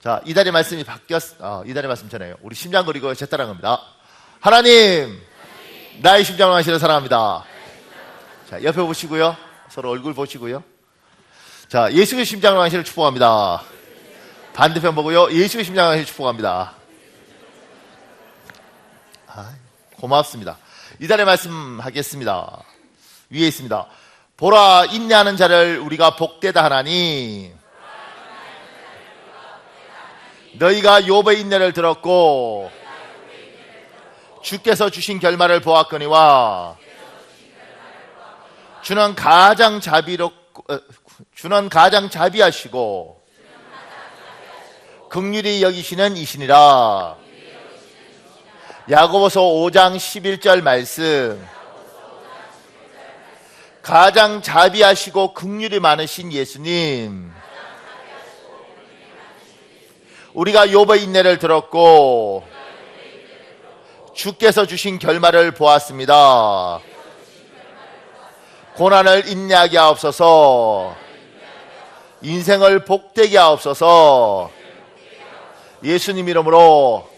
자, 이달의 말씀이 이달의 말씀 전해요. 우리 심장 그리고 제 따라한 겁니다. 하나님, 나의 심장을 하시는 사랑합니다. 자, 옆에 보시고요. 서로 얼굴 보시고요. 자, 예수의 심장을 하시는 축복합니다. 반대편 보고요. 예수의 심장을 하시는 축복합니다. 고맙습니다. 이달의 말씀 하겠습니다. 위에 있습니다. 보라, 인내하는 자를 우리가 복되다 하나니 너희가 욥의 인내를 들었고 주께서 주신 결말을 보았거니와 주는 가장 자비하시고 긍휼히 여기시는 이시니라. 야고보서 5장 11절 말씀. 가장 자비하시고 긍휼이 많으신 예수님, 우리가 욥의 인내를 들었고 주께서 주신 결말을 보았습니다. 고난을 인내하게 하옵소서. 인생을 복되게 하옵소서. 예수님 이름으로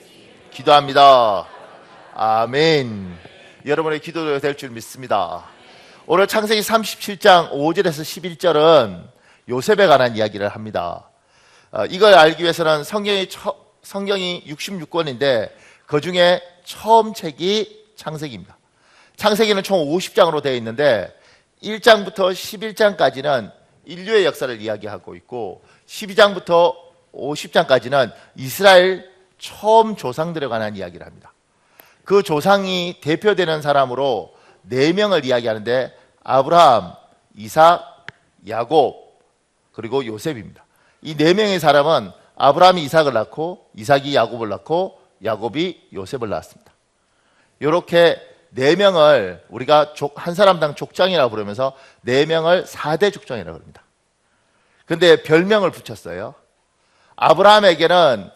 기도합니다. 아멘. 여러분의 기도가 될 줄 믿습니다. 오늘 창세기 37장 5절에서 11절은 요셉에 관한 이야기를 합니다. 이걸 알기 위해서는 성경이 66권인데 그 중에 처음 책이 창세기입니다. 창세기는 총 50장으로 되어 있는데 1장부터 11장까지는 인류의 역사를 이야기하고 있고 12장부터 50장까지는 이스라엘 처음 조상들에 관한 이야기를 합니다. 그 조상이 대표되는 사람으로 4명을 이야기하는데 아브라함, 이삭, 야곱, 그리고 요셉입니다. 이 4명의 사람은 아브라함이 이삭을 낳고 이삭이 야곱을 낳고 야곱이 요셉을 낳았습니다. 이렇게 4명을 우리가 한 사람당 족장이라고 부르면서 4명을 4대 족장이라고 합니다. 근데 별명을 붙였어요. 아브라함에게는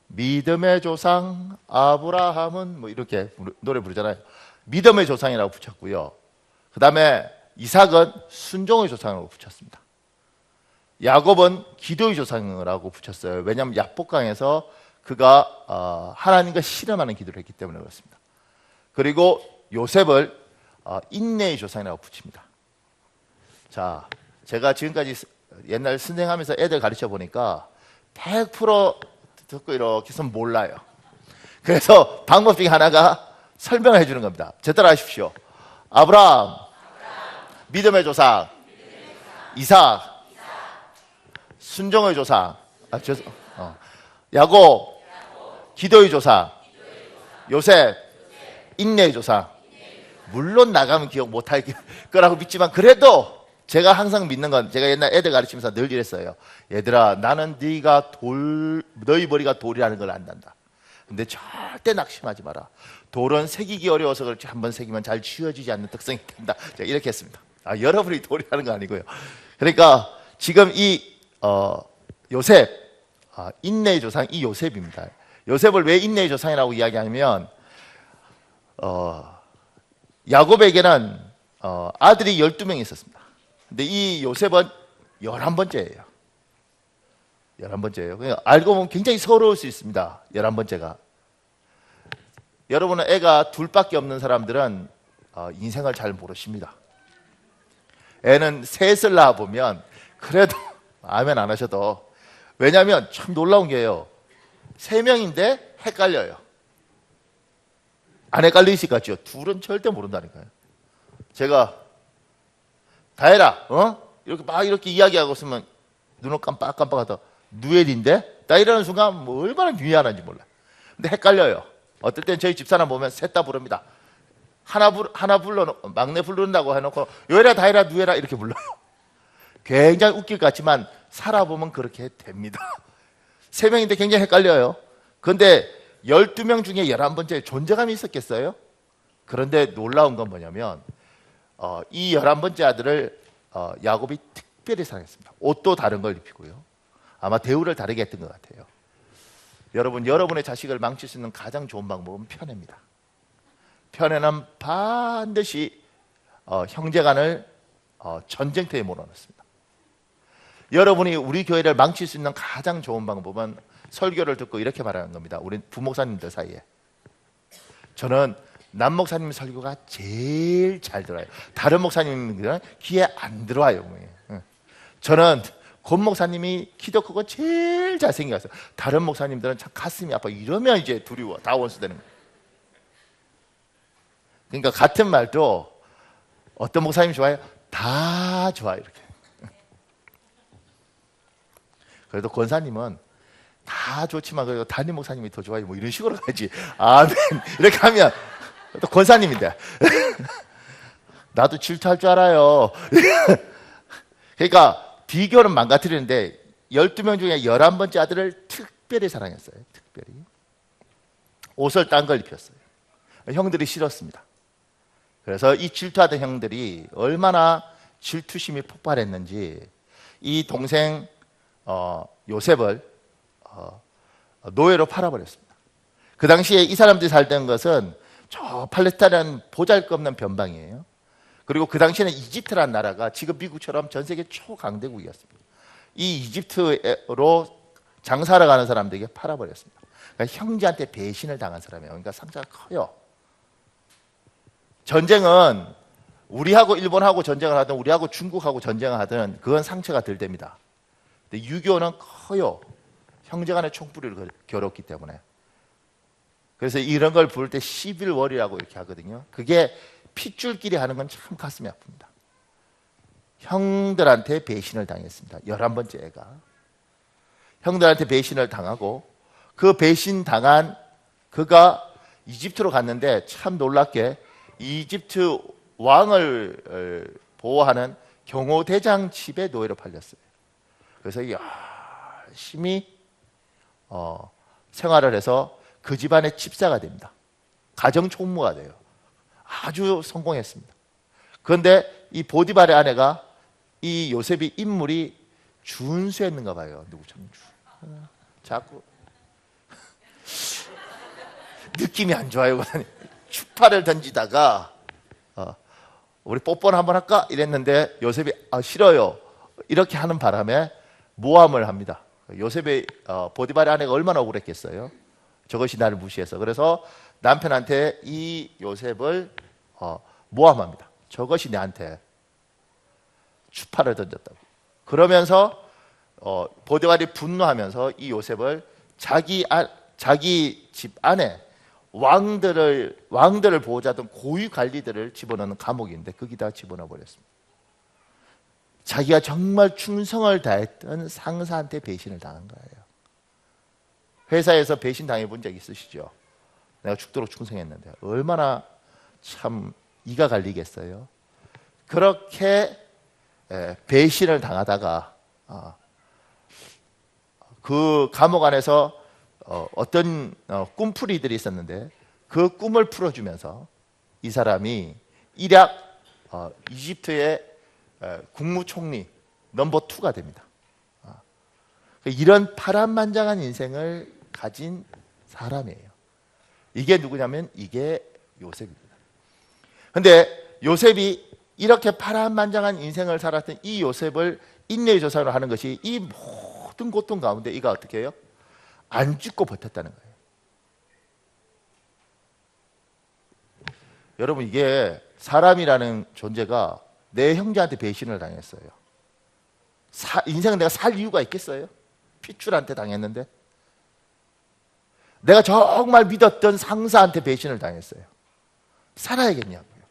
믿음의 조상 아브라함은 뭐 이렇게 노래 부르잖아요. 믿음의 조상이라고 붙였고요. 그 다음에 이삭은 순종의 조상이라고 붙였습니다. 야곱은 기도의 조상이라고 붙였어요. 왜냐하면 야복강에서 그가 하나님과 씨름하는 기도를 했기 때문에 그렇습니다. 그리고 요셉을 인내의 조상이라고 붙입니다. 자, 제가 지금까지 옛날 선생하면서 애들 가르쳐 보니까 100% 듣고 이렇게 해서 몰라요. 그래서 방법 중에 하나가 설명을 해주는 겁니다. 제 따라 하십시오. 아브라함, 믿음의 조상, 이삭, 순종의 조상, 야곱, 기도의 조상, 요셉, 인내의 조상. 물론 나가면 기억 못할 거라고 믿지만 그래도 제가 항상 믿는 건 제가 옛날 애들 가르치면서 늘 이랬어요. 얘들아, 나는 너희 머리가 돌이라는 걸 안단다. 근데 절대 낙심하지 마라. 돌은 새기기 어려워서 그렇지 한번 새기면 잘 쥐어지지 않는 특성이 있다. 제가 이렇게 했습니다. 여러분이 돌이라는 거 아니고요. 그러니까 지금 이 요셉, 인내의 조상 이 요셉입니다. 요셉을 왜 인내의 조상이라고 이야기하냐면 야곱에게는 아들이 12명이 있었습니다. 근데 이 요셉은 11번째예요. 11번째예요. 그러니까 알고 보면 굉장히 서러울 수 있습니다. 11번째가. 여러분은 애가 둘밖에 없는 사람들은 인생을 잘 모르십니다. 애는 셋을 낳아보면 그래도 아멘 안 하셔도, 왜냐하면 참 놀라운 게요, 3명인데 헷갈려요. 안 헷갈리실 것 같죠? 둘은 절대 모른다니까요. 제가 다혜라 이렇게 막 이렇게 이야기하고 있으면 눈을 깜빡깜빡하다 누엘인데? 나 이러는 순간 뭐 얼마나 미안한지 몰라요. 근데 헷갈려요. 어떨 땐 저희 집사람 보면 셋 다 부릅니다. 하나 불러, 막내 부른다고 해놓고 요에라 다혜라 누에라 이렇게 불러요. 굉장히 웃길 것 같지만 살아보면 그렇게 됩니다. 3명인데 굉장히 헷갈려요. 그런데 12명 중에 11번째 존재감이 있었겠어요? 그런데 놀라운 건 뭐냐면 이 11번째 아들을 야곱이 특별히 사랑했습니다. 옷도 다른 걸 입히고요. 아마 대우를 다르게 했던 것 같아요. 여러분의 자식을 망칠 수 있는 가장 좋은 방법은 편애입니다. 편애는 반드시 형제간을 전쟁터에 몰아넣습니다. 여러분이 우리 교회를 망칠 수 있는 가장 좋은 방법은 설교를 듣고 이렇게 말하는 겁니다. 우리 부목사님들 사이에. 저는 남 목사님 설교가 제일 잘 들어요. 다른 목사님들은 귀에 안 들어와요. 저는 권 목사님이 키도 크고 제일 잘생겼어요. 다른 목사님들은 참 가슴이 아파. 이러면 이제 두려워. 다 원수되는 거예요. 그러니까 같은 말도 어떤 목사님이 좋아요? 다 좋아요. 이렇게. 그래도 권사님은 다 좋지만 그래도 담임 목사님이 더 좋아요. 뭐 이런 식으로 가야지. 아멘. 이렇게 하면 또 권사님인데. 나도 질투할 줄 알아요. 그러니까 비교는 망가뜨리는데 12명 중에 11번째 아들을 특별히 사랑했어요. 특별히. 옷을 딴 걸 입혔어요. 형들이 싫었습니다. 그래서 이 질투하던 형들이 얼마나 질투심이 폭발했는지 이 동생 요셉을 노예로 팔아버렸습니다. 그 당시에 이 사람들이 살던 것은 저 팔레스타인은 보잘것없는 변방이에요. 그리고 그 당시에는 이집트라는 나라가 지금 미국처럼 전 세계 초강대국이었습니다. 이 이집트로 장사하러 가는 사람들에게 팔아버렸습니다. 그러니까 형제한테 배신을 당한 사람이에요. 그러니까 상처가 커요. 전쟁은 우리하고 일본하고 전쟁을 하든 우리하고 중국하고 전쟁을 하든 그건 상처가 덜 됩니다. 근데 유교는 커요. 형제간의 총뿌리를 겨뤘기 때문에. 그래서 이런 걸 부를 때 시빌월이라고 이렇게 하거든요. 그게 핏줄끼리 하는 건 참 가슴이 아픕니다. 형들한테 배신을 당했습니다. 11번째 애가. 형들한테 배신을 당하고 그 배신 당한 그가 이집트로 갔는데 참 놀랍게 이집트 왕을 보호하는 경호대장 집에 노예로 팔렸어요. 그래서 열심히 생활을 해서 그 집안의 집사가 됩니다. 가정총무가 돼요. 아주 성공했습니다. 그런데 이 보디발의 아내가 이 요셉이 인물이 준수했는가 봐요. 누구처럼 자꾸 느낌이 안 좋아요. 추파를 던지다가 우리 뽀뽀를 한번 할까? 이랬는데 요셉이 싫어요. 이렇게 하는 바람에 모함을 합니다. 요셉의 보디발의 아내가 얼마나 억울했겠어요. 저것이 나를 무시해서. 그래서 남편한테 이 요셉을 모함합니다. 저것이 내한테 추파를 던졌다고. 그러면서 보디발이 분노하면서 이 요셉을 자기 집 안에 왕들을 보호자던 고위 관리들을 집어넣는 감옥인데 거기다 집어넣어 버렸습니다. 자기가 정말 충성을 다했던 상사한테 배신을 당한 거예요. 회사에서 배신 당해 본 적 있으시죠? 내가 죽도록 충성했는데 얼마나 참 이가 갈리겠어요. 그렇게 배신을 당하다가 그 감옥 안에서 어떤 꿈풀이들이 있었는데 그 꿈을 풀어주면서 이 사람이 일약 이집트의 국무총리 넘버 2가 됩니다. 이런 파란만장한 인생을 가진 사람이에요. 이게 누구냐면 이게 요셉입니다. 그런데 요셉이 이렇게 파란만장한 인생을 살았던 이 요셉을 인내의 조상으로 하는 것이 이 모든 고통 가운데 이가 어떻게 해요? 안 죽고 버텼다는 거예요. 여러분 이게 사람이라는 존재가 내 형제한테 배신을 당했어요. 인생은 내가 살 이유가 있겠어요? 핏줄한테 당했는데 내가 정말 믿었던 상사한테 배신을 당했어요. 살아야겠냐고요.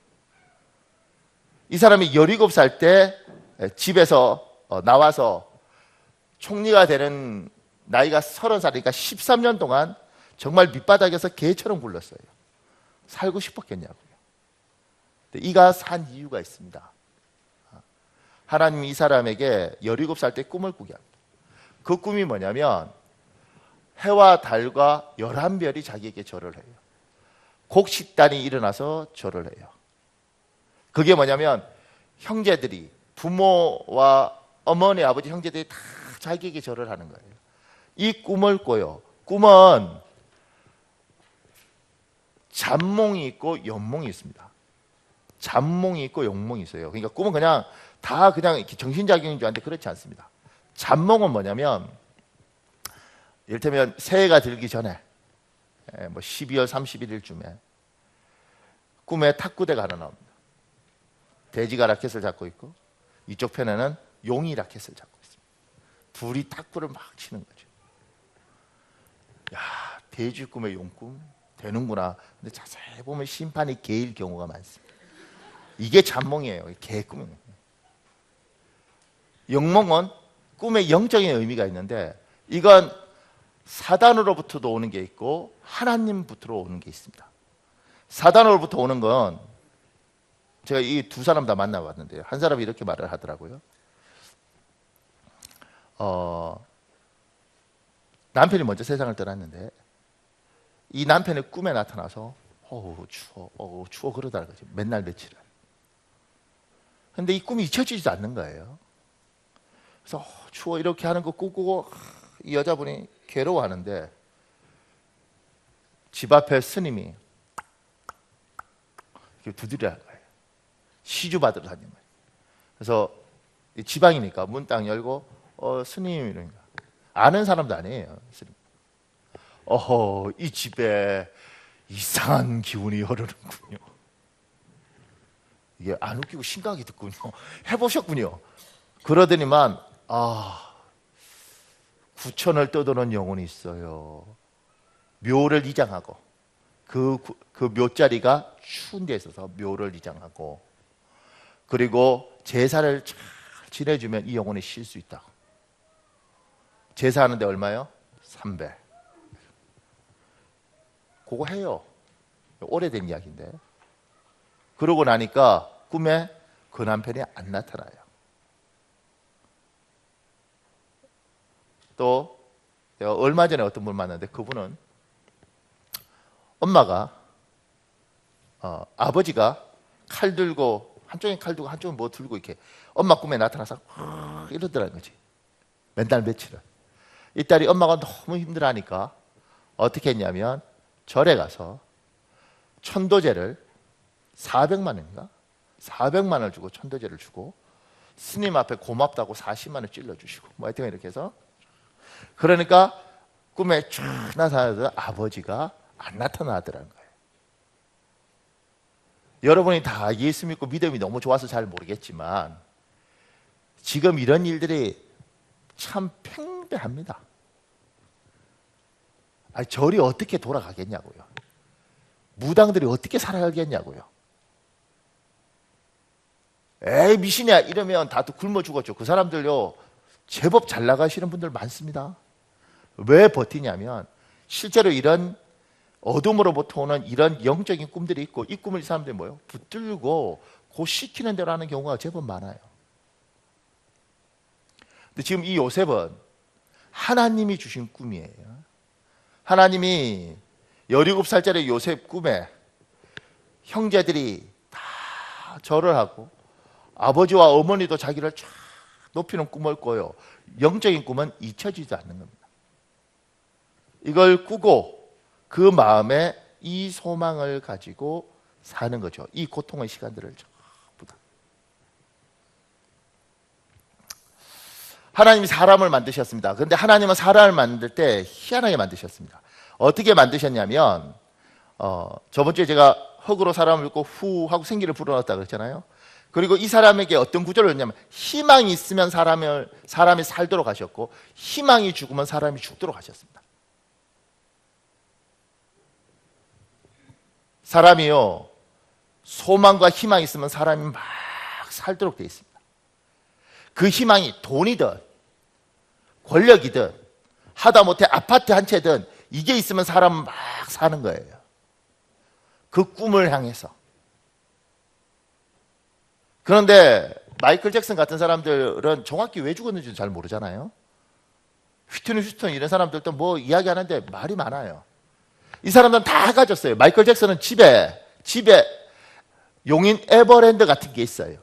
이 사람이 17살 때 집에서 나와서 총리가 되는 나이가 30살이니까 13년 동안 정말 밑바닥에서 개처럼 굴렀어요. 살고 싶었겠냐고요. 이가 산 이유가 있습니다. 하나님이 이 사람에게 17살 때 꿈을 꾸게 합니다. 그 꿈이 뭐냐면 해와 달과 11별이 자기에게 절을 해요. 곡식단이 일어나서 절을 해요. 그게 뭐냐면 형제들이 부모와 어머니, 아버지, 형제들이 다 자기에게 절을 하는 거예요. 이 꿈을 꿔요. 꿈은 잠몽이 있고 연몽이 있습니다. 잠몽이 있고 연몽이 있어요. 그러니까 꿈은 그냥 정신작용인 줄 아는데 그렇지 않습니다. 잠몽은 뭐냐면 이를테면 새해가 들기 전에 뭐 12월 31일쯤에 꿈에 탁구대가 하나 나옵니다. 돼지가 라켓을 잡고 있고 이쪽 편에는 용이 라켓을 잡고 있습니다. 둘이 탁구를 막 치는 거죠. 야, 돼지 꿈에 용 꿈 되는구나. 근데 자세히 보면 심판이 개일 경우가 많습니다. 이게 잠몽이에요. 개 꿈이에요. 영몽은 꿈에 영적인 의미가 있는데 이건 사단으로부터도 오는 게 있고 하나님부터 오는 게 있습니다. 사단으로부터 오는 건 제가 이 두 사람 다 만나봤는데요. 한 사람이 이렇게 말을 하더라고요. 남편이 먼저 세상을 떠났는데 이 남편의 꿈에 나타나서 추워 그러다는 거죠. 맨날 며칠을. 근데 이 꿈이 잊혀지지도 않는 거예요. 그래서 추워 이렇게 하는 거 꾸고 이 여자분이 괴로워하는데 집 앞에 스님이 이렇게 두드리라는 거예요. 시주 받으러 다니는 거예요. 그래서 지방이니까 문 딱 열고 스님 이러니까 아는 사람도 아니에요. 스님. 이 집에 이상한 기운이 흐르는군요. 이게 안 웃기고 심각하게 듣군요. 해보셨군요. 그러더니만 9천을 떠도는 영혼이 있어요. 묘를 이장하고 그 묘자리가 추운 데 있어서 묘를 이장하고 그리고 제사를 잘 지내주면 이 영혼이 쉴 수 있다고. 제사하는데 얼마요? 3배. 그거 해요. 오래된 이야기인데. 그러고 나니까 꿈에 그 남편이 안 나타나요. 또 제가 얼마 전에 어떤 분을 만났는데 그분은 엄마가 아버지가 칼 들고 한쪽에 칼 들고 한쪽에 뭐 들고 이렇게 엄마 꿈에 나타나서 이러더라는 거지. 맨날 며칠을. 이 딸이 엄마가 너무 힘들어하니까 어떻게 했냐면 절에 가서 천도제를 400만 원인가? 400만 원을 주고 천도제를 주고 스님 앞에 고맙다고 40만 원 찔러주시고 뭐 하여튼 이렇게 해서 그러니까 꿈에 쫙 나타나던 아버지가 안 나타나더라는 거예요. 여러분이 다 예수 믿고 믿음이 너무 좋아서 잘 모르겠지만 지금 이런 일들이 참 팽배합니다. 절이 어떻게 돌아가겠냐고요. 무당들이 어떻게 살아가겠냐고요. 에이 미신이야 이러면 다 또 굶어 죽었죠. 그 사람들요 제법 잘 나가시는 분들 많습니다. 왜 버티냐면 실제로 이런 어둠으로부터 오는 이런 영적인 꿈들이 있고 이 꿈을 이 사람들이 뭐예요? 붙들고 그 시키는 대로 하는 경우가 제법 많아요. 근데 지금 이 요셉은 하나님이 주신 꿈이에요. 하나님이 17살짜리 요셉 꿈에 형제들이 다 절을 하고 아버지와 어머니도 자기를 쫙 높이는 꿈을 꿔요. 영적인 꿈은 잊혀지지 않는 겁니다. 이걸 꾸고 그 마음에 이 소망을 가지고 사는 거죠. 이 고통의 시간들을 전부 다. 하나님이 사람을 만드셨습니다. 그런데 하나님은 사람을 만들 때 희한하게 만드셨습니다. 어떻게 만드셨냐면 저번 주에 제가 흙으로 사람을 굽고 후 하고 생기를 불어넣었다 그랬잖아요. 그리고 이 사람에게 어떤 구절을 했냐면 희망이 있으면 사람이 살도록 하셨고 희망이 죽으면 사람이 죽도록 하셨습니다. 사람이요 소망과 희망이 있으면 사람이 막 살도록 되어 있습니다. 그 희망이 돈이든 권력이든 하다못해 아파트 한 채든 이게 있으면 사람은 막 사는 거예요. 그 꿈을 향해서. 그런데 마이클 잭슨 같은 사람들은 정확히 왜 죽었는지 잘 모르잖아요. 휘트니 휴스턴 이런 사람들도 뭐 이야기하는데 말이 많아요. 이 사람들은 다 가졌어요. 마이클 잭슨은 집에 용인 에버랜드 같은 게 있어요.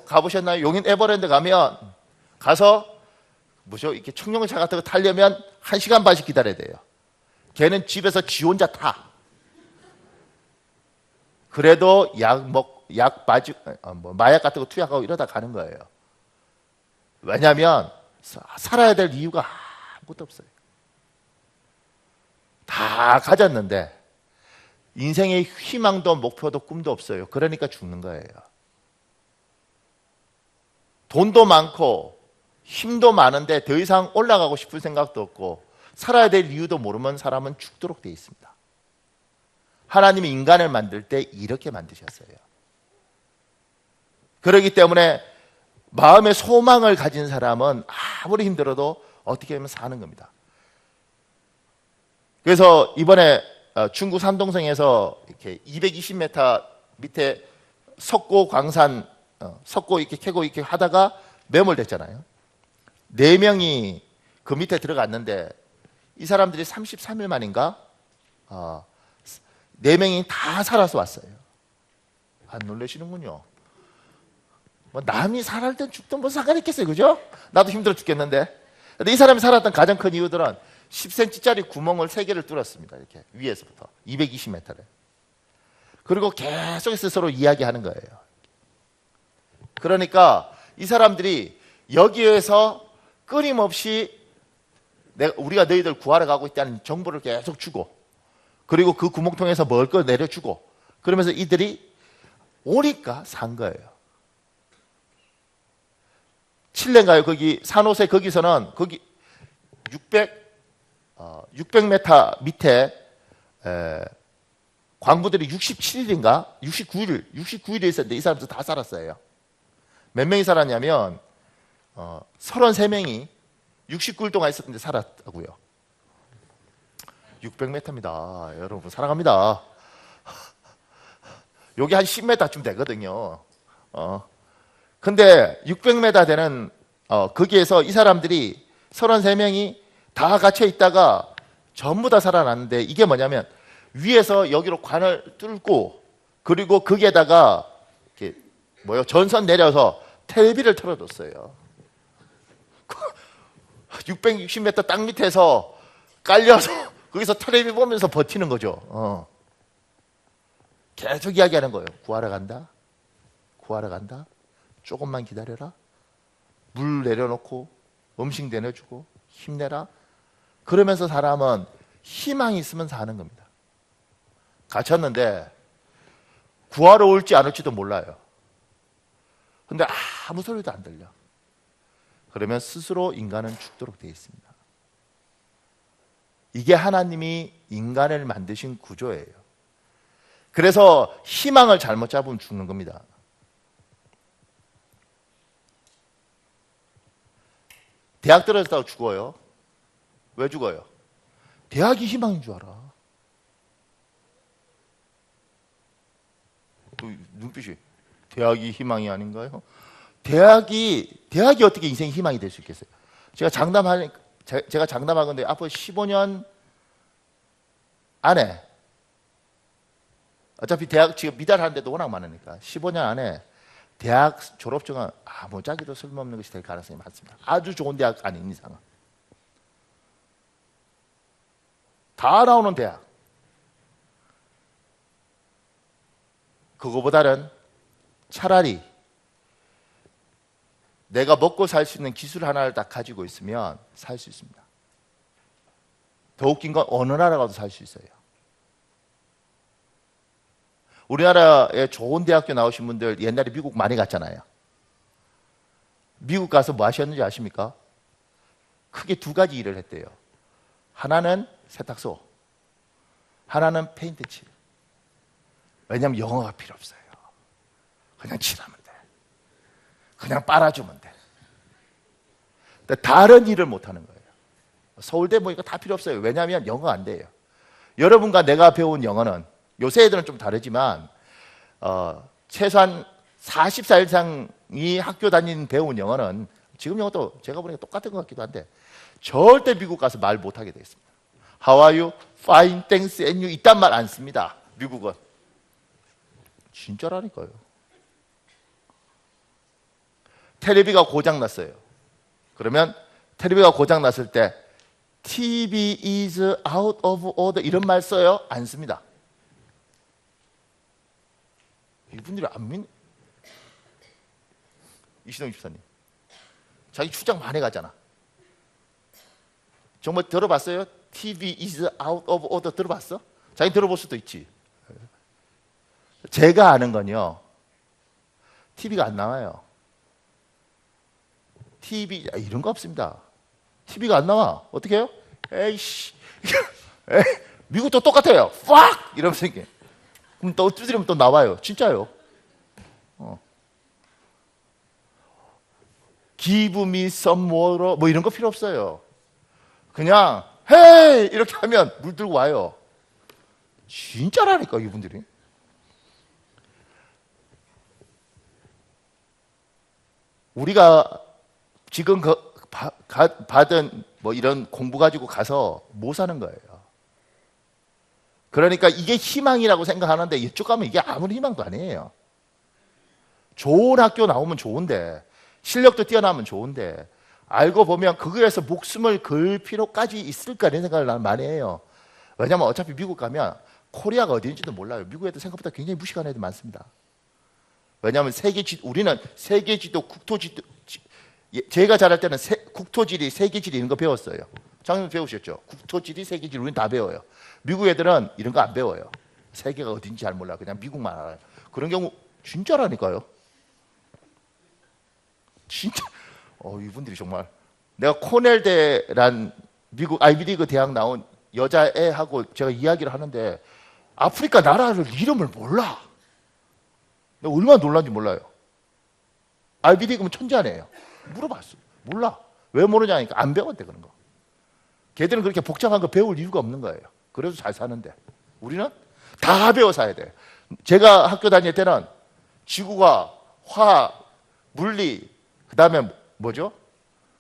가보셨나요? 용인 에버랜드 가면 가서 뭐죠? 이렇게 청룡차 같은 거 타려면 1시간 반씩 기다려야 돼요. 걔는 집에서 지 혼자 타. 그래도 마약 같은 거 투약하고 이러다 가는 거예요. 왜냐하면 살아야 될 이유가 아무것도 없어요. 다 가졌는데 인생의 희망도 목표도 꿈도 없어요. 그러니까 죽는 거예요. 돈도 많고 힘도 많은데 더 이상 올라가고 싶은 생각도 없고 살아야 될 이유도 모르면 사람은 죽도록 되어 있습니다. 하나님이 인간을 만들 때 이렇게 만드셨어요. 그렇기 때문에 마음의 소망을 가진 사람은 아무리 힘들어도 어떻게 하면 사는 겁니다. 그래서 이번에 중국 산동성에서 이렇게 220m 밑에 석고 광산, 석고 이렇게 캐고 이렇게 하다가 매몰됐잖아요. 4명이 그 밑에 들어갔는데 이 사람들이 33일 만인가 4명이 다 살아서 왔어요. 안 놀라시는군요. 뭐 남이 살았든 죽든 뭐 상관 있겠어요, 그죠? 나도 힘들어 죽겠는데. 근데 이 사람이 살았던 가장 큰 이유들은 10cm짜리 구멍을 3개를 뚫었습니다. 이렇게 위에서부터 220m를. 그리고 계속해서 서로 이야기하는 거예요. 그러니까 이 사람들이 여기에서 끊임없이 우리가 너희들 구하러 가고 있다는 정보를 계속 주고, 그리고 그 구멍통에서 먹을 걸 내려주고, 그러면서 이들이 오니까 산 거예요. 칠레인가요? 거기 산호세 거기서는 거기 600m 밑에 광부들이 67일인가 69일에 있었는데 이 사람들 다 살았어요. 몇 명이 살았냐면 33명이 69일 동안 있었는데 살았다고요. 600m입니다. 여러분 사랑합니다. 여기 한 10m쯤 되거든요. 근데 600m 되는 거기에서 이 사람들이 33명이 다 갇혀 있다가 전부 다 살아났는데, 이게 뭐냐면 위에서 여기로 관을 뚫고, 그리고 거기에다가 이렇게 전선 내려서 텔레비를 틀어줬어요. 660m 땅 밑에서 깔려서 거기서 텔레비 보면서 버티는 거죠. 계속 이야기하는 거예요. 구하러 간다. 구하러 간다. 조금만 기다려라. 물 내려놓고 음식 내려주고 힘내라. 그러면서 사람은 희망이 있으면 사는 겁니다. 갇혔는데 구하러 올지 안 올지도 몰라요. 근데 아무 소리도 안 들려. 그러면 스스로 인간은 죽도록 되어 있습니다. 이게 하나님이 인간을 만드신 구조예요. 그래서 희망을 잘못 잡으면 죽는 겁니다. 대학 들어졌다고 죽어요. 왜 죽어요? 대학이 희망인 줄 알아. 눈빛이 대학이 희망이 아닌가요? 대학이 어떻게 인생의 희망이 될 수 있겠어요? 제가 장담하건데 앞으로 15년 안에, 어차피 대학 지금 미달하는 데도 워낙 많으니까 15년 안에 대학 졸업증은 아무짝에도 쓸모없는 것이 될 가능성이 많습니다. 아주 좋은 대학 아닌 이상은. 다 나오는 대학. 그거보다는 차라리 내가 먹고 살 수 있는 기술 하나를 딱 가지고 있으면 살 수 있습니다. 더 웃긴 건 어느 나라 가도 살 수 있어요. 우리나라에 좋은 대학교 나오신 분들 옛날에 미국 많이 갔잖아요. 미국 가서 뭐 하셨는지 아십니까? 크게 2가지 일을 했대요. 하나는 세탁소, 하나는 페인트 칠. 왜냐하면 영어가 필요 없어요. 그냥 칠하면 돼. 그냥 빨아주면 돼. 근데 다른 일을 못하는 거예요. 서울대 뭐 이거 다 필요 없어요. 왜냐하면 영어 안 돼요. 여러분과 내가 배운 영어는, 요새 애들은 좀 다르지만 최소한 40살 이상이 학교 다닌 배운 영어는, 지금 영어도 제가 보니까 똑같은 것 같기도 한데 절대 미국 가서 말 못하게 되어 있습니다. How are you? Fine, thanks, and you. 이딴 말 안 씁니다. 미국은. 진짜라니까요. 텔레비가 고장났어요. 그러면 텔레비가 고장났을 때 TV is out of order 이런 말 써요? 안 씁니다. 이분들이 안 믿... 이신영 집사님 자기 출장 많이 가잖아. 정말 들어봤어요? TV is out of order 들어봤어? 자기 들어볼 수도 있지. 제가 아는 건요, TV가 안 나와요. TV 이런 거 없습니다. TV가 안 나와. 어떻게 해요? 에이씨. 미국도 똑같아요. 팍! 이러면서 이게. 그럼 또 두드리면 또 나와요. 진짜요. Give me some water. 뭐 이런 거 필요 없어요. 그냥 헤이! 이렇게 하면 물 들고 와요. 진짜라니까 이분들이. 우리가 지금 받은 뭐 이런 공부 가지고 가서 못 사는 거예요. 그러니까 이게 희망이라고 생각하는데 이쪽 가면 이게 아무리 희망도 아니에요. 좋은 학교 나오면 좋은데, 실력도 뛰어나면 좋은데, 알고 보면 그거에서 목숨을 걸 필요까지 있을까 이런 생각을 나는 많이 해요. 왜냐면 어차피 미국 가면 코리아가 어디인지도 몰라요. 미국 애들 생각보다 굉장히 무식한 애들 많습니다. 왜냐하면 우리는 세계지도, 국토지도, 제가 자랄 때는 국토지리, 세계지리 이런 거 배웠어요. 장님 배우셨죠? 국토지리, 세계지리 우리는 다 배워요. 미국 애들은 이런 거 안 배워요. 세계가 어딘지 잘 몰라. 그냥 미국만 알아요. 그런 경우 진짜라니까요. 진짜. 이분들이 정말. 내가 코넬대란 미국 아이비리그 대학 나온 여자애하고 제가 이야기를 하는데 아프리카 나라를 이름을 몰라. 내가 얼마나 놀란지 몰라요. 아이비리그면 천재아니에요. 물어봤어. 몰라. 왜 모르냐니까 안 배웠대 그런 거. 걔들은 그렇게 복잡한 거 배울 이유가 없는 거예요. 그래서 잘 사는데 우리는 다 배워 사야 돼. 제가 학교 다닐 때는 지구과 화학, 물리, 그 다음에 뭐죠?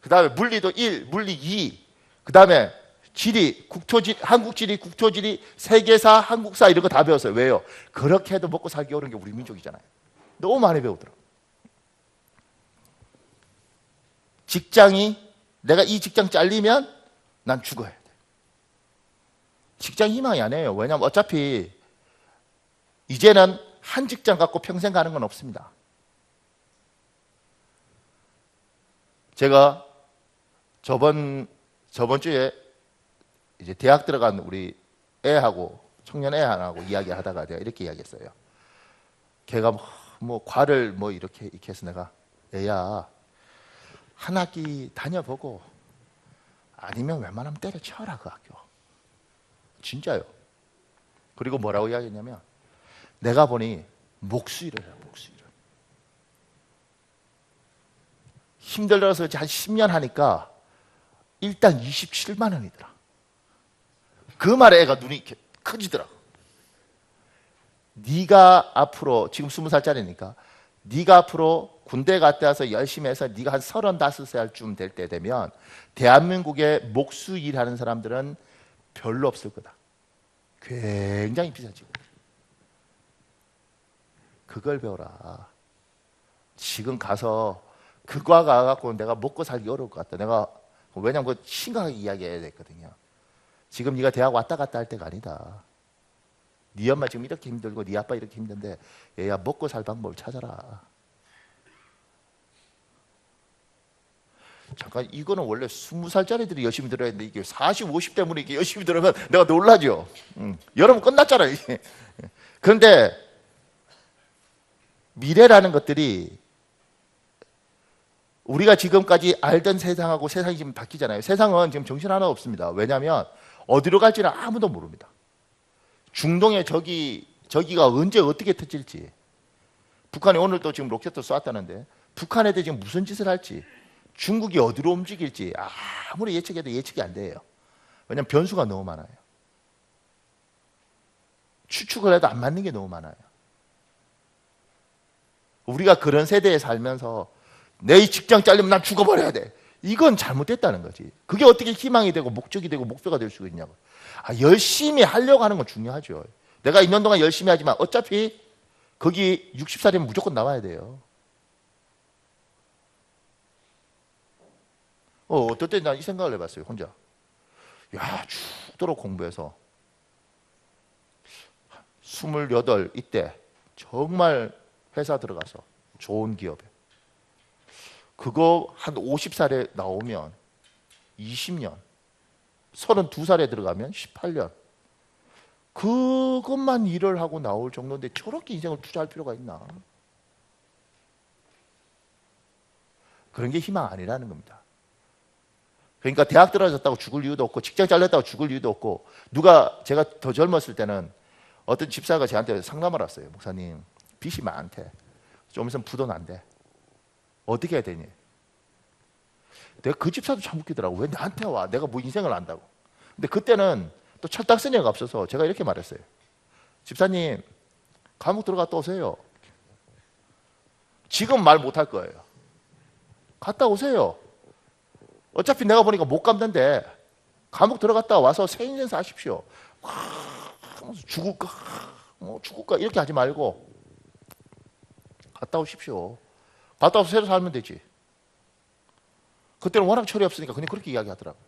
그 다음에 물리도 1, 물리 2, 그 다음에 지리, 국토지리, 한국지리, 국토지리, 세계사, 한국사 이런 거 다 배웠어요. 왜요? 그렇게 해도 먹고 살기 어려운 게 우리 민족이잖아요. 너무 많이 배우더라고요. 직장이 내가 이 직장 잘리면 난 죽어야 돼. 직장 희망이 아니에요. 왜냐하면 어차피 이제는 한 직장 갖고 평생 가는 건 없습니다. 제가 저번 주에 이제 대학 들어간 우리 애하고 청년 애 하나하고 이야기하다가 내가 이렇게 이야기했어요. 걔가 뭐 과를 뭐 이렇게 해서 내가 애야 한 학기 다녀보고 아니면 웬만하면 때려쳐라 그 학교. 진짜요. 그리고 뭐라고 이야기했냐면 내가 보니 목수일을 해요. 목수일을. 힘들어서 한 10년 하니까 일단 27만 원이더라. 그 말에 애가 눈이 이렇게 커지더라고. 네가 앞으로 지금 20살짜리니까 네가 앞으로 군대 갔다 와서 열심히 해서 네가 한 35살쯤 될 때 되면 대한민국에 목수 일하는 사람들은 별로 없을 거다. 굉장히 비싸지고. 그걸 배워라. 지금 가서 그과 가갖고 내가 먹고 살기 어려울 것 같다. 내가 왜냐면 그 심각하게 이야기해야 됐거든요. 지금 네가 대학 왔다 갔다 할 때가 아니다. 네 엄마 지금 이렇게 힘들고 네 아빠 이렇게 힘든데 얘야 먹고 살 방법을 찾아라. 잠깐 이거는 원래 20살짜리들이 열심히 들어야 되는데 이게 40, 50 때문에 이게 열심히 들으면 내가 놀라죠. 여러분 끝났잖아요. 이게. 그런데 미래라는 것들이 우리가 지금까지 알던 세상하고 세상이 지금 바뀌잖아요. 세상은 지금 정신 하나 없습니다. 왜냐하면 어디로 갈지는 아무도 모릅니다. 중동의 저기가 언제 어떻게 터질지. 북한이 오늘 또 지금 로켓도 쐈다는데 북한 애들 지금 무슨 짓을 할지, 중국이 어디로 움직일지 아무리 예측해도 예측이 안 돼요. 왜냐하면 변수가 너무 많아요. 추측을 해도 안 맞는 게 너무 많아요. 우리가 그런 세대에 살면서 내 이 직장 잘리면 난 죽어버려야 돼. 이건 잘못됐다는 거지. 그게 어떻게 희망이 되고 목적이 되고 목표가 될 수가 있냐고. 열심히 하려고 하는 건 중요하죠. 내가 2년 동안 열심히 하지만 어차피 거기 60살이면 무조건 나와야 돼요. 어떨 때 난 이 생각을 해봤어요. 혼자. 죽도록 공부해서 28 이때 정말 회사 들어가서 좋은 기업에 그거 한 50살에 나오면 20년 32살에 들어가면 18년. 그것만 일을 하고 나올 정도인데 저렇게 인생을 투자할 필요가 있나? 그런 게 희망 아니라는 겁니다. 그러니까 대학 떨어졌다고 죽을 이유도 없고 직장 잘렸다고 죽을 이유도 없고 제가 더 젊었을 때는 어떤 집사가 저한테 상담을 왔어요. 목사님, 빚이 많대. 좀 있으면 부도 난대. 어떻게 해야 되니? 내가 그 집사도 참 웃기더라고. 왜 나한테 와? 내가 뭐 인생을 안다고. 근데 그때는 또 철딱서니가 없어서 제가 이렇게 말했어요. 집사님, 감옥 들어갔다 오세요. 지금 말 못할 거예요. 갔다 오세요. 어차피 내가 보니까 못 갚는데 감옥 들어갔다 와서 새 인생 사십시오. 죽을까? 죽을까? 이렇게 하지 말고 갔다 오십시오. 갔다 와서 새로 살면 되지. 그때는 워낙 철이 없으니까 그냥 그렇게 이야기하더라고요.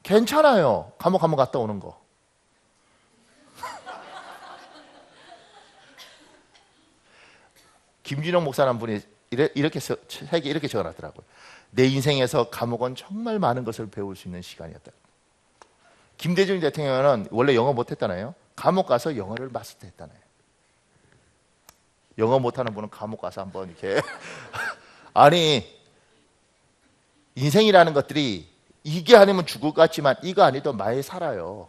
괜찮아요. 감옥 한번 갔다 오는 거. 김준영 목사라는 분이 이렇게 책에 이렇게 적어놨더라고요. 내 인생에서 감옥은 정말 많은 것을 배울 수 있는 시간이었다. 김대중 대통령은 원래 영어 못했잖아요. 감옥 가서 영어를 마스터했잖아요. 영어 못하는 분은 감옥 가서 한번 이렇게 아니 인생이라는 것들이 이게 아니면 죽을 것 같지만 이거 아니도 많이 살아요.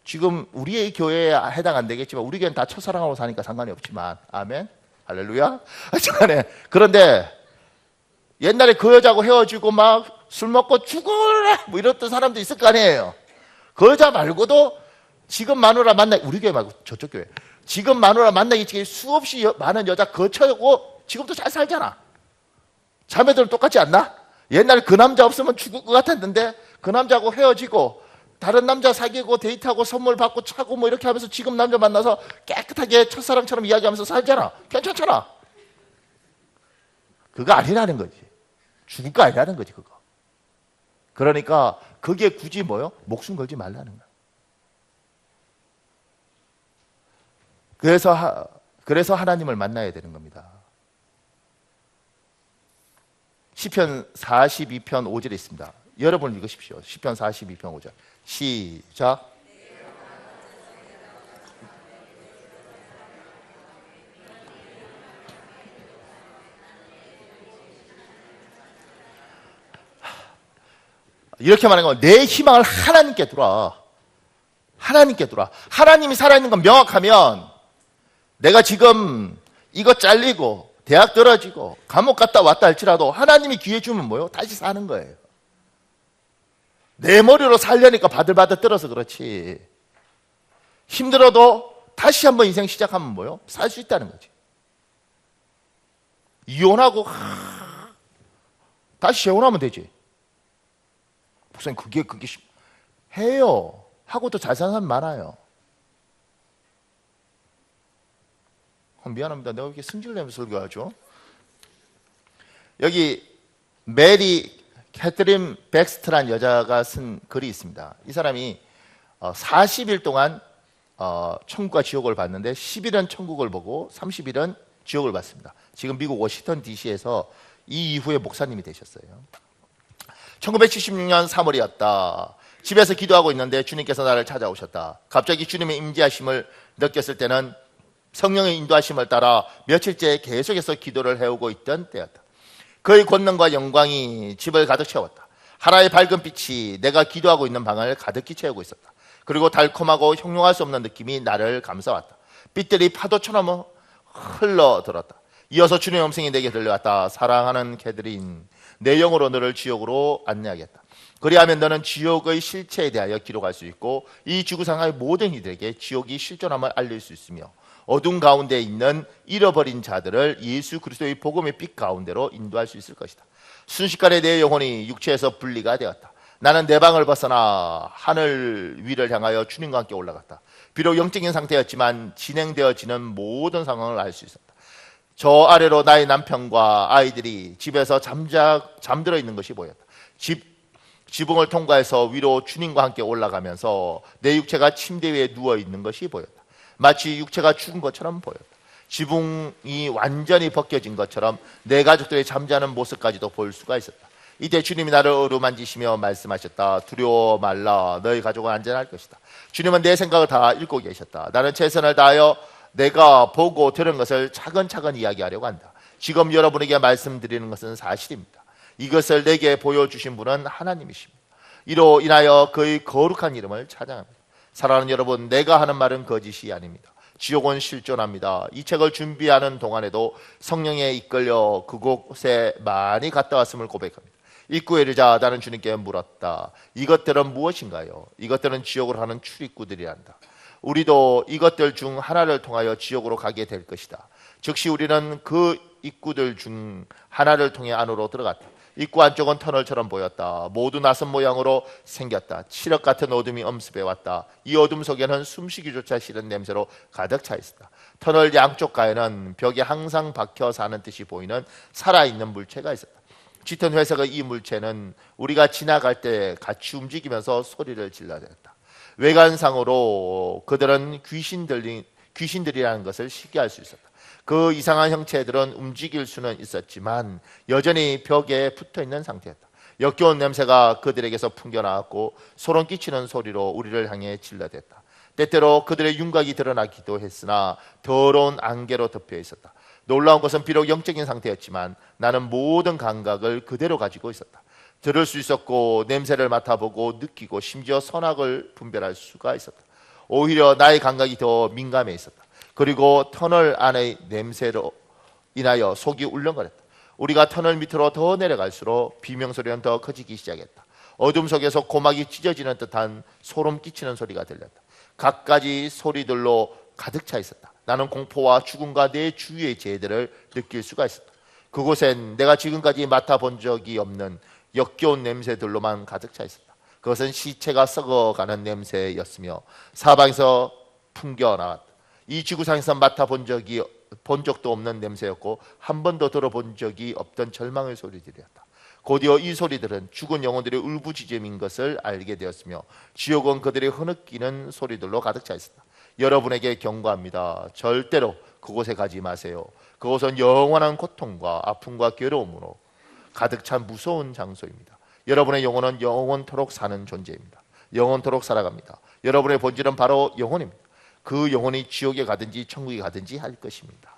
지금 우리의 교회에 해당 안 되겠지만 우리 교회는 다 첫사랑하고 사니까 상관이 없지만 아멘 할렐루야. 그런데 옛날에 그 여자하고 헤어지고 막 술 먹고 죽을래 뭐 이랬던 사람도 있을 거 아니에요. 그 여자 말고도 지금 마누라 우리 교회 말고 저쪽 교회 지금 마누라 만나기 전에 수없이 많은 여자 거쳐고 지금도 잘 살잖아. 자매들은 똑같지 않나? 옛날에 그 남자 없으면 죽을 것 같았는데 그 남자하고 헤어지고 다른 남자 사귀고 데이트하고 선물 받고 차고 뭐 이렇게 하면서 지금 남자 만나서 깨끗하게 첫사랑처럼 이야기하면서 살잖아. 괜찮잖아. 그거 아니라는 거지. 죽을 거 아니라는 거지 그거. 그러니까 그게 굳이 뭐요? 목숨 걸지 말라는 거야. 그래서 하나님을 만나야 되는 겁니다. 시편 42편 5절에 있습니다. 여러분 읽으십시오. 시편 42편 5절. 시작. 이렇게 말하는 건 내 희망을 하나님께 두라. 하나님께 두라. 하나님이 살아있는 건 명확하면 내가 지금 이거 잘리고 대학 떨어지고 감옥 갔다 왔다 할지라도 하나님이 기회 주면 뭐요? 다시 사는 거예요. 내 머리로 살려니까 바들바들 떨어서 그렇지. 힘들어도 다시 한번 인생 시작하면 뭐요? 살 수 있다는 거지. 이혼하고 다시 재혼하면 되지. 목사님 그게 해요. 하고도 잘 사는 사람 많아요. 미안합니다. 내가 이렇게 승질내면서 설교하죠. 여기 메리 캐트린 백스트란 여자가 쓴 글이 있습니다. 이 사람이 40일 동안 천국과 지옥을 봤는데 10일은 천국을 보고 30일은 지옥을 봤습니다. 지금 미국 워싱턴 DC에서 이 이후에 목사님이 되셨어요. 1976년 3월이었다. 집에서 기도하고 있는데 주님께서 나를 찾아오셨다. 갑자기 주님의 임재하심을 느꼈을 때는 성령의 인도하심을 따라 며칠째 계속해서 기도를 해오고 있던 때였다. 그의 권능과 영광이 집을 가득 채웠다. 하나의 밝은 빛이 내가 기도하고 있는 방을 가득히 채우고 있었다. 그리고 달콤하고 형용할 수 없는 느낌이 나를 감싸왔다. 빛들이 파도처럼 흘러들었다. 이어서 주님의 음성이 내게 들려왔다. 사랑하는 캐드린, 내 영으로 너를 지옥으로 안내하겠다. 그리하면 너는 지옥의 실체에 대하여 기록할 수 있고 이 지구상의 모든 이들에게 지옥이 실존함을 알릴 수 있으며 어둠 가운데 있는 잃어버린 자들을 예수 그리스도의 복음의 빛 가운데로 인도할 수 있을 것이다. 순식간에 내 영혼이 육체에서 분리가 되었다. 나는 내 방을 벗어나 하늘 위를 향하여 주님과 함께 올라갔다. 비록 영적인 상태였지만 진행되어지는 모든 상황을 알 수 있었다. 저 아래로 나의 남편과 아이들이 집에서 잠들어 있는 것이 보였다. 지붕을 통과해서 위로 주님과 함께 올라가면서 내 육체가 침대 위에 누워 있는 것이 보였다. 마치 육체가 죽은 것처럼 보였다. 지붕이 완전히 벗겨진 것처럼 내 가족들의 잠자는 모습까지도 볼 수가 있었다. 이때 주님이 나를 어루만지시며 말씀하셨다. 두려워 말라. 너희 가족은 안전할 것이다. 주님은 내 생각을 다 읽고 계셨다. 나는 최선을 다하여 내가 보고 들은 것을 차근차근 이야기하려고 한다. 지금 여러분에게 말씀드리는 것은 사실입니다. 이것을 내게 보여주신 분은 하나님이십니다. 이로 인하여 그의 거룩한 이름을 찬양합니다. 사랑하는 여러분, 내가 하는 말은 거짓이 아닙니다. 지옥은 실존합니다. 이 책을 준비하는 동안에도 성령에 이끌려 그곳에 많이 갔다 왔음을 고백합니다. 입구에 이르자 나는 주님께 물었다. 이것들은 무엇인가요? 이것들은 지옥으로 하는 출입구들이란다. 우리도 이것들 중 하나를 통하여 지옥으로 가게 될 것이다. 즉시 우리는 그 입구들 중 하나를 통해 안으로 들어갔다. 입구 안쪽은 터널처럼 보였다. 모두 낯선 모양으로 생겼다. 칠흑 같은 어둠이 엄습해 왔다. 이 어둠 속에는 숨쉬기조차 싫은 냄새로 가득 차 있었다. 터널 양쪽 가에는 벽에 항상 박혀 사는 듯이 보이는 살아있는 물체가 있었다. 짙은 회색의 이 물체는 우리가 지나갈 때 같이 움직이면서 소리를 질러댔다. 외관상으로 그들은 귀신들이라는 것을 시기할 수 있었다. 그 이상한 형체들은 움직일 수는 있었지만 여전히 벽에 붙어있는 상태였다. 역겨운 냄새가 그들에게서 풍겨나왔고 소름 끼치는 소리로 우리를 향해 질러댔다. 때때로 그들의 윤곽이 드러나기도 했으나 더러운 안개로 덮여 있었다. 놀라운 것은 비록 영적인 상태였지만 나는 모든 감각을 그대로 가지고 있었다. 들을 수 있었고 냄새를 맡아보고 느끼고 심지어 선악을 분별할 수가 있었다. 오히려 나의 감각이 더 민감해 있었다. 그리고 터널 안의 냄새로 인하여 속이 울렁거렸다. 우리가 터널 밑으로 더 내려갈수록 비명소리는 더 커지기 시작했다. 어둠 속에서 고막이 찢어지는 듯한 소름 끼치는 소리가 들렸다. 갖가지 소리들로 가득 차 있었다. 나는 공포와 죽음과 내 주위의 재해들을 느낄 수가 있었다. 그곳엔 내가 지금까지 맡아본 적이 없는 역겨운 냄새들로만 가득 차 있었다. 그것은 시체가 썩어가는 냄새였으며 사방에서 풍겨나왔다. 이 지구상에서 맡아본 적도 없는 냄새였고 한 번도 들어본 적이 없던 절망의 소리들이었다. 곧이어 이 소리들은 죽은 영혼들의 울부짖음인 것을 알게 되었으며 지옥은 그들의 흐느끼는 소리들로 가득 차 있었다. 여러분에게 경고합니다. 절대로 그곳에 가지 마세요. 그곳은 영원한 고통과 아픔과 괴로움으로 가득 찬 무서운 장소입니다. 여러분의 영혼은 영원토록 사는 존재입니다. 영원토록 살아갑니다. 여러분의 본질은 바로 영혼입니다. 그 영혼이 지옥에 가든지 천국에 가든지 할 것입니다.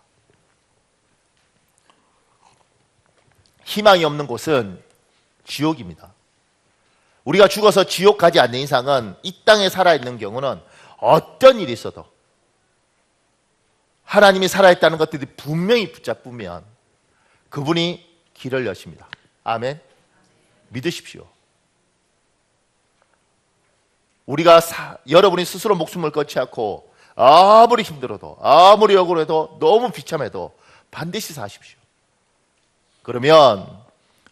희망이 없는 곳은 지옥입니다. 우리가 죽어서 지옥 가지 않는 이상은 이 땅에 살아있는 경우는 어떤 일이 있어도 하나님이 살아있다는 것들이 분명히 붙잡으면 그분이 길을 여십니다. 아멘. 믿으십시오. 우리가 여러분이 스스로 목숨을 끊지 않고 아무리 힘들어도 아무리 억울해도 너무 비참해도 반드시 사십시오. 그러면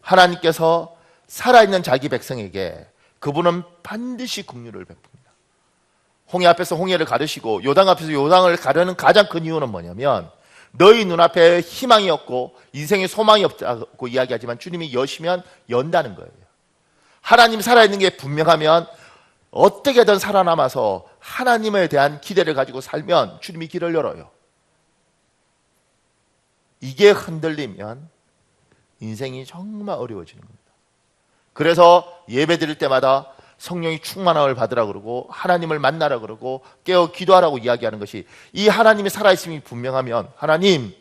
하나님께서 살아있는 자기 백성에게 그분은 반드시 긍휼을 베풉니다. 홍해 앞에서 홍해를 가르시고 요당 앞에서 요당을 가르는 가장 큰 이유는 뭐냐면 너희 눈앞에 희망이 없고 인생에 소망이 없다고 이야기하지만 주님이 여시면 연다는 거예요. 하나님 살아있는 게 분명하면 어떻게든 살아남아서 하나님에 대한 기대를 가지고 살면 주님이 길을 열어요. 이게 흔들리면 인생이 정말 어려워지는 겁니다. 그래서 예배 드릴 때마다 성령이 충만함을 받으라 그러고 하나님을 만나라 그러고 깨어 기도하라고 이야기하는 것이 이 하나님이 살아있음이 분명하면 하나님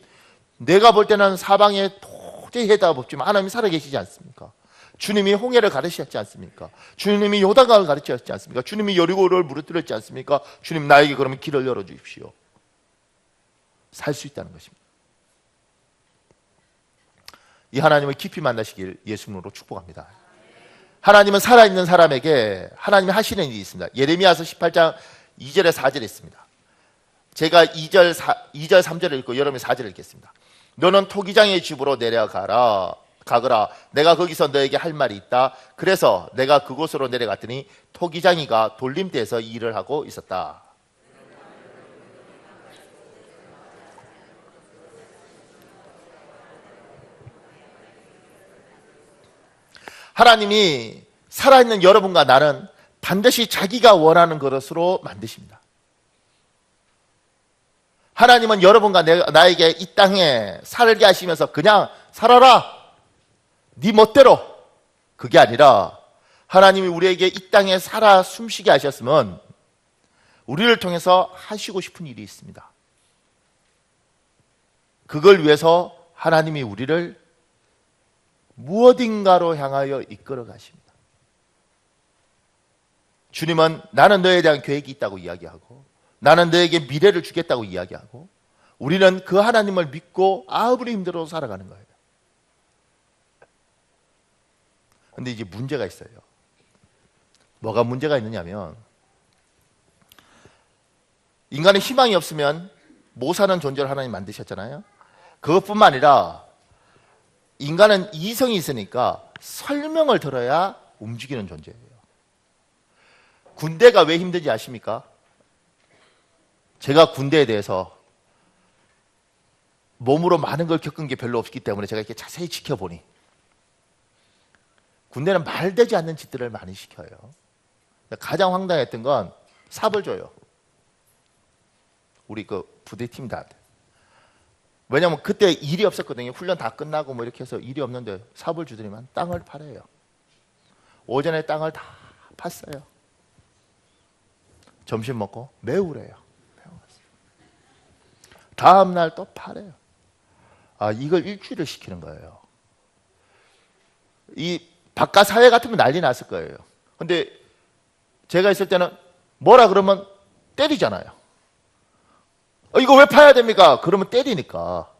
내가 볼 때는 사방에 도저히 해답 없지만 하나님이 살아계시지 않습니까? 주님이 홍해를 가르치셨지 않습니까? 주님이 요단강을 가르치셨지 않습니까? 주님이 여리고를 무너뜨렸지 않습니까? 주님 나에게 그러면 길을 열어주십시오. 살 수 있다는 것입니다. 이 하나님을 깊이 만나시길 예수님으로 축복합니다. 하나님은 살아있는 사람에게 하나님이 하시는 일이 있습니다. 예레미야서 18장 2절에 4절에 있습니다. 제가 2절 3절을 읽고 여러분이 4절을 읽겠습니다. 너는 토기장의 집으로 내려가거라. 내가 거기서 너에게 할 말이 있다. 그래서 내가 그곳으로 내려갔더니 토기장이가 돌림대에서 일을 하고 있었다. 하나님이 살아있는 여러분과 나는 반드시 자기가 원하는 것으로 만드십니다. 하나님은 여러분과 나에게 이 땅에 살게 하시면서 그냥 살아라. 네 멋대로 그게 아니라 하나님이 우리에게 이 땅에 살아 숨쉬게 하셨으면 우리를 통해서 하시고 싶은 일이 있습니다. 그걸 위해서 하나님이 우리를 무엇인가로 향하여 이끌어 가십니다. 주님은 나는 너에 대한 계획이 있다고 이야기하고 나는 너에게 미래를 주겠다고 이야기하고 우리는 그 하나님을 믿고 아무리 힘들어도 살아가는 거예요. 그런데 이제 문제가 있어요. 뭐가 문제가 있느냐면 인간의 희망이 없으면 못 사는 존재를 하나님 만드셨잖아요. 그것뿐만 아니라 인간은 이성이 있으니까 설명을 들어야 움직이는 존재예요. 군대가 왜 힘든지 아십니까? 제가 군대에 대해서 몸으로 많은 걸 겪은 게 별로 없기 때문에 제가 이렇게 자세히 지켜보니 군대는 말되지 않는 짓들을 많이 시켜요. 가장 황당했던 건 삽을 줘요. 우리 그 부대팀들한테. 왜냐면 그때 일이 없었거든요. 훈련 다 끝나고 뭐 이렇게 해서 일이 없는데 삽을 주더니만 땅을 팔아요. 오전에 땅을 다 팠어요. 점심 먹고 매우래요. 다음날 또 팔아요. 아, 이걸 일주일을 시키는 거예요. 이 바깥 사회 같으면 난리 났을 거예요. 근데 제가 있을 때는 뭐라 그러면 때리잖아요. 이거 왜 파야 됩니까? 그러면 때리니까.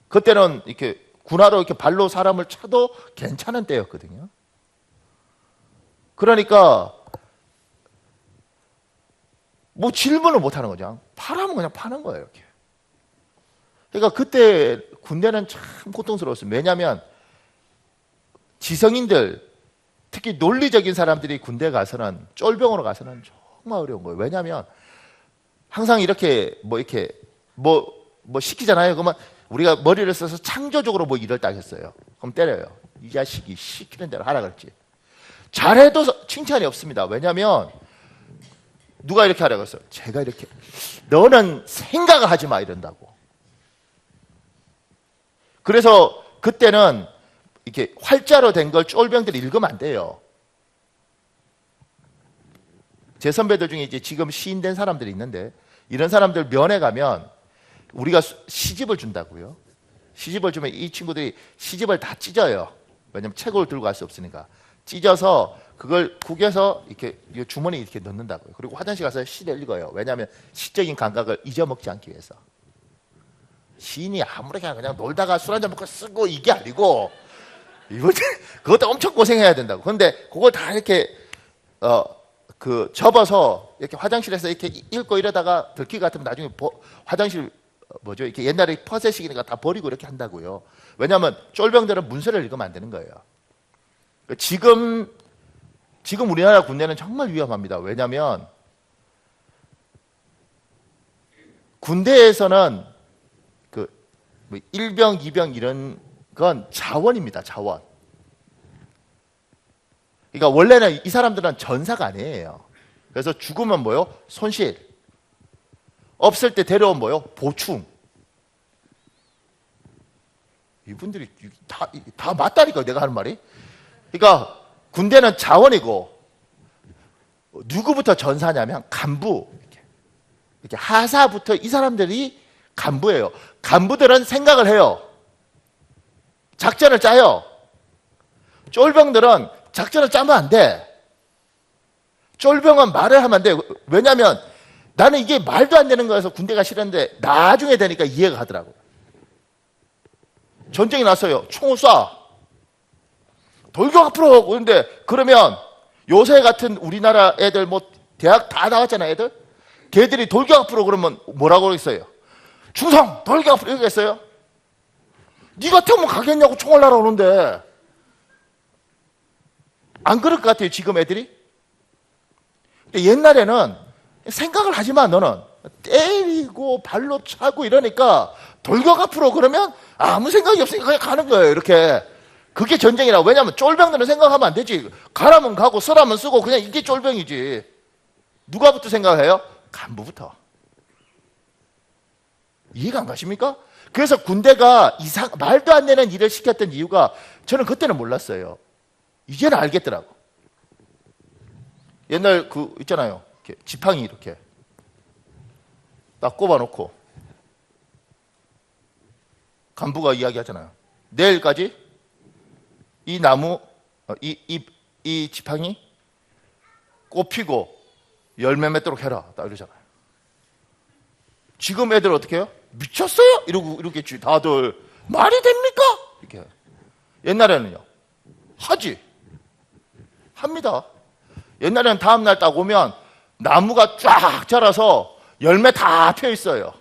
그때는 이렇게 군화로 이렇게 발로 사람을 차도 괜찮은 때였거든요. 그러니까 뭐 질문을 못 하는 거죠. 파라면 그냥 파는 거예요, 이렇게. 그러니까 그때 군대는 참 고통스러웠어요. 왜냐하면 지성인들, 특히 논리적인 사람들이 군대 가서는 쫄병으로 가서는 정말 어려운 거예요. 왜냐하면 항상 이렇게 시키잖아요. 그러면 우리가 머리를 써서 창조적으로 뭐 일을 딱 했어요. 그럼 때려요. 이 자식이 시키는 대로 하라 그랬지. 잘해도 칭찬이 없습니다. 왜냐하면 누가 이렇게 하라고 했어요? 제가 이렇게 너는 생각을 하지 마 이런다고. 그래서 그때는 이렇게 활자로 된 걸 쫄병들이 읽으면 안 돼요. 제 선배들 중에 이제 지금 시인된 사람들이 있는데 이런 사람들 면회 가면 우리가 시집을 준다고요. 시집을 주면 이 친구들이 시집을 다 찢어요. 왜냐면 책을 들고 갈 수 없으니까. 찢어서 그걸 국에서 이렇게 주머니에 이렇게 넣는다고요. 그리고 화장실 가서 시를 읽어요. 왜냐하면 시적인 감각을 잊어먹지 않기 위해서. 시인이 아무렇게나 그냥 놀다가 술 한잔 먹고 쓰고 이게 아니고 그것도 엄청 고생해야 된다고. 그런데 그걸 다 이렇게 접어서 이렇게 화장실에서 이렇게 읽고 이러다가 들키 같으면 나중에 화장실 이렇게 옛날에 퍼세식이니까 다 버리고 이렇게 한다고요. 왜냐하면 쫄병들은 문서를 읽으면 안 되는 거예요. 지금 우리나라 군대는 정말 위험합니다. 왜냐하면 군대에서는 그 1병, 2병 이런 건 자원입니다. 자원. 그러니까 원래는 이 사람들은 전사가 아니에요. 그래서 죽으면 뭐요? 손실. 없을 때 데려온 뭐요? 보충. 이분들이 다 맞다니까 내가 하는 말이. 그러니까 군대는 자원이고 누구부터 전사냐면 간부. 이렇게 하사부터 이 사람들이 간부예요. 간부들은 생각을 해요. 작전을 짜요. 쫄병들은 작전을 짜면 안 돼. 쫄병은 말을 하면 안 돼. 왜냐하면 나는 이게 말도 안 되는 거여서 군대가 싫었는데 나중에 되니까 이해가 가더라고. 전쟁이 났어요. 총을 쏴. 돌격 앞으로. 그런데 그러면 요새 같은 우리나라 애들 뭐 대학 다 나왔잖아 애들. 걔들이 돌격 앞으로 그러면 뭐라고 그랬어요? 충성 돌격 앞으로 이렇게 했어요? 네 같으면 가겠냐고 총을 날아오는데. 안 그럴 것 같아요 지금 애들이. 근데 옛날에는 생각을 하지 마 너는. 때리고 발로 차고 이러니까 돌격 앞으로 그러면 아무 생각이 없으니까 그냥 가는 거예요 이렇게. 그게 전쟁이라고. 왜냐하면 쫄병들은 생각하면 안 되지. 가라면 가고 쓰라면 쓰고 그냥 이게 쫄병이지. 누가부터 생각해요? 간부부터. 이해가 안 가십니까? 그래서 군대가 말도 안 되는 일을 시켰던 이유가 저는 그때는 몰랐어요. 이제는 알겠더라고. 옛날 그 있잖아요. 이렇게 지팡이 이렇게 딱 꼽아놓고 간부가 이야기하잖아요. 내일까지 이 나무, 이 지팡이 꼽히고 열매 맺도록 해라. 딱 이러잖아요. 지금 애들 어떻게 해요? 미쳤어요? 이러겠지. 다들 말이 됩니까? 이렇게. 옛날에는요. 하지. 합니다. 옛날에는 다음날 딱 오면 나무가 쫙 자라서 열매 다 펴 있어요.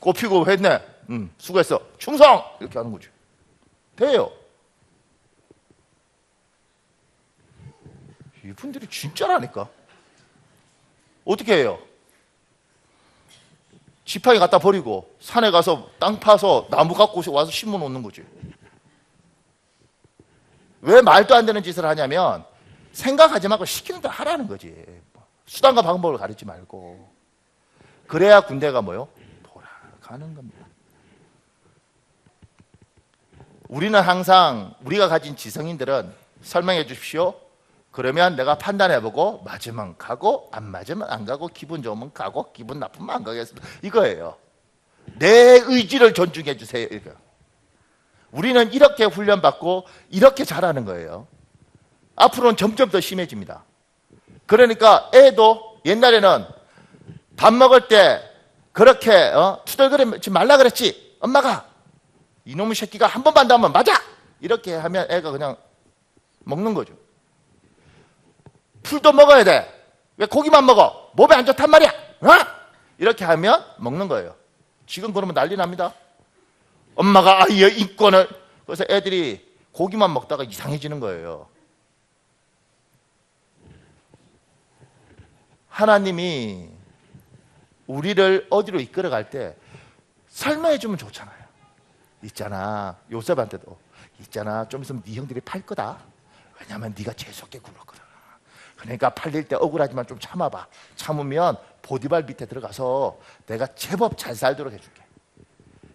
꼽히고 했네. 수고했어. 충성! 이렇게 하는 거죠. 돼요. 이분들이 진짜라니까. 어떻게 해요? 지팡이 갖다 버리고 산에 가서 땅 파서 나무 갖고 와서 심어 놓는 거지. 왜 말도 안 되는 짓을 하냐면 생각하지 말고 시키는 대로 하라는 거지. 수단과 방법을 가르치지 말고. 그래야 군대가 뭐요? 돌아가는 겁니다. 우리는 항상 우리가 가진 지성인들은 설명해 주십시오. 그러면 내가 판단해보고 맞으면 가고 안 맞으면 안 가고 기분 좋으면 가고 기분 나쁘면 안 가겠습니다. 이거예요. 내 의지를 존중해 주세요. 이거. 우리는 이렇게 훈련받고 이렇게 잘하는 거예요. 앞으로는 점점 더 심해집니다. 그러니까 애도 옛날에는 밥 먹을 때 그렇게 투덜거리지 말라 그랬지. 엄마가 이놈의 새끼가 한 번만 더 하면 맞아. 이렇게 하면 애가 그냥 먹는 거죠. 풀도 먹어야 돼. 왜 고기만 먹어? 몸에 안 좋단 말이야. 이렇게 하면 먹는 거예요. 지금 그러면 난리 납니다. 엄마가 아이의 인권을. 그래서 애들이 고기만 먹다가 이상해지는 거예요. 하나님이 우리를 어디로 이끌어갈 때 설명해 주면 좋잖아요. 있잖아. 요셉한테도 있잖아. 좀 있으면 네 형들이 팔 거다. 왜냐하면 네가 재수없게 굴었거든. 그러니까 팔릴 때 억울하지만 좀 참아봐. 참으면 보디발 밑에 들어가서 내가 제법 잘 살도록 해줄게.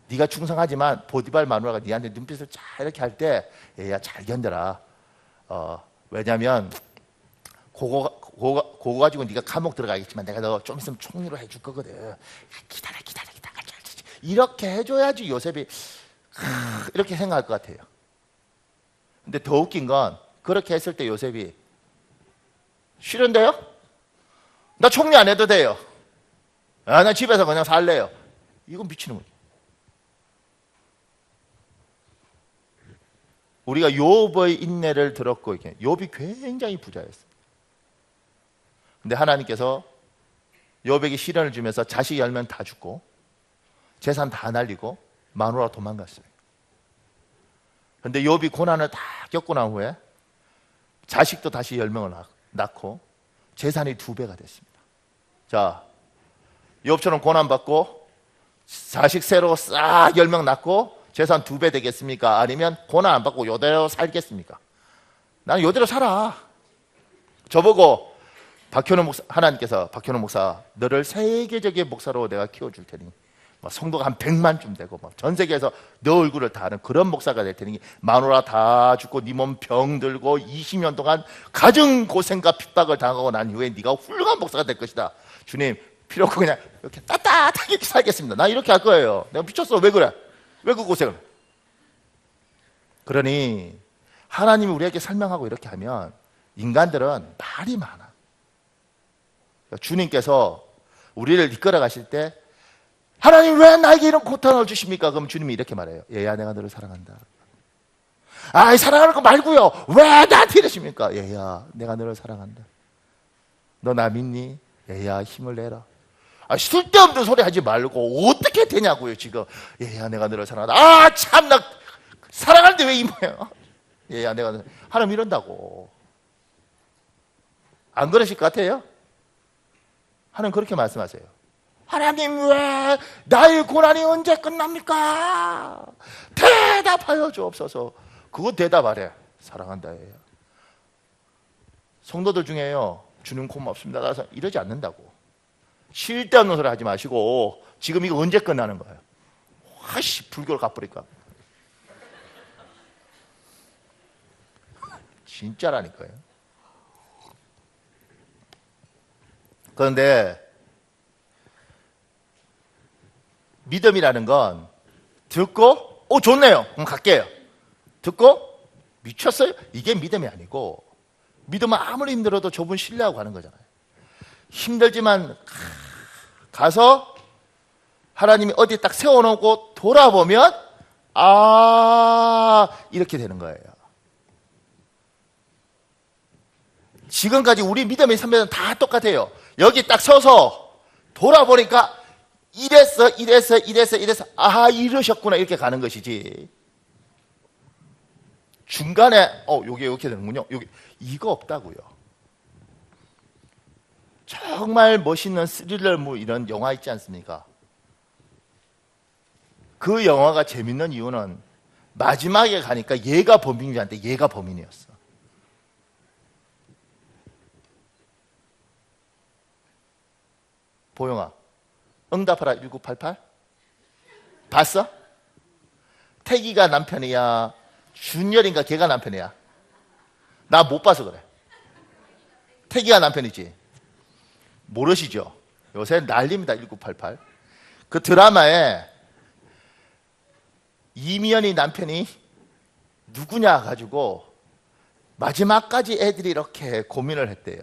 네가 충성하지만 보디발 마누라가 네한테 눈빛을 잘 이렇게 할 때 얘야 잘 견뎌라. 왜냐하면 그거 가지고 네가 감옥 들어가겠지만 내가 너 좀 있으면 총리로 해줄 거거든. 기다려. 이렇게 해줘야지 요셉이 이렇게 생각할 것 같아요. 근데 더 웃긴 건 그렇게 했을 때 요셉이 싫은데요? 나 총리 안 해도 돼요. 나 집에서 그냥 살래요. 이건 미치는 거죠. 우리가 욥의 인내를 들었고 이렇게 욥이 굉장히 부자였어요. 근데 하나님께서 욥에게 시련을 주면서 자식 10명 다 죽고 재산 다 날리고 마누라 도망갔어요. 근데 욥이 고난을 다 겪고 난 후에 자식도 다시 10명을 낳고 재산이 2배가 됐습니다. 자, 욥처럼 고난받고 자식 새로 싹 10명 낳고 재산 2배 되겠습니까? 아니면 고난 안 받고 요대로 살겠습니까? 나는 요대로 살아. 저보고 박현우 목사, 하나님께서 박현우 목사 너를 세계적인 목사로 내가 키워줄 테니 성도가 한 100만쯤 되고 전 세계에서 너 얼굴을 다 아는 그런 목사가 될 테니 마누라 다 죽고 네 몸 병들고 20년 동안 가정 고생과 핍박을 당하고 난 이후에 네가 훌륭한 목사가 될 것이다. 주님 필요 없고 그냥 이렇게 따뜻하게 살겠습니다. 나 이렇게 할 거예요. 내가 미쳤어. 왜 그래? 왜 그 고생을? 그러니 하나님이 우리에게 설명하고 이렇게 하면 인간들은 말이 많아. 주님께서 우리를 이끌어 가실 때 하나님 왜 나에게 이런 고통을 주십니까? 그럼 주님이 이렇게 말해요. 얘야 내가 너를 사랑한다. 아이 사랑하는 거 말고요. 왜 나한테 이러십니까? 얘야 내가 너를 사랑한다. 너 나 믿니? 얘야 힘을 내라. 쓸데없는 소리 하지 말고 어떻게 되냐고요 지금. 얘야 내가 너를 사랑한다. 참나 사랑하는데 왜 이 모양. 얘야 내가 하나님 이런다고. 안 그러실 것 같아요? 하나님 그렇게 말씀하세요. 하나님 왜 나의 고난이 언제 끝납니까? 대답하여 주옵소서. 그거 대답하래. 사랑한다 얘야. 성도들 중에요 주님 고맙습니다 이러지 않는다고. 쓸데없는 소리 하지 마시고 지금 이거 언제 끝나는 거예요? 불교를 갚으니까 진짜라니까요. 그런데 믿음이라는 건 듣고 좋네요. 그럼 갈게요. 듣고 미쳤어요? 이게 믿음이 아니고, 믿음은 아무리 힘들어도 저분 신뢰하고 가는 거잖아요. 힘들지만 가서 하나님이 어디 딱 세워놓고 돌아보면 이렇게 되는 거예요. 지금까지 우리 믿음의 선배는 다 똑같아요. 여기 딱 서서 돌아보니까 이랬어 이러셨구나 이렇게 가는 것이지, 중간에 요게 이렇게 되는군요, 요게 이거 없다고요. 정말 멋있는 스릴러물 이런 영화 있지 않습니까? 그 영화가 재밌는 이유는 마지막에 가니까 얘가 범인인데 얘가 범인이었어. 보영아, 응답하라 1988 봤어? 태기가 남편이야, 준열인가 걔가 남편이야? 나 못 봐서 그래. 태기가 남편이지. 모르시죠? 요새 난립니다. 1988 그 드라마에 이미연이 남편이 누구냐 가지고 마지막까지 애들이 이렇게 고민을 했대요.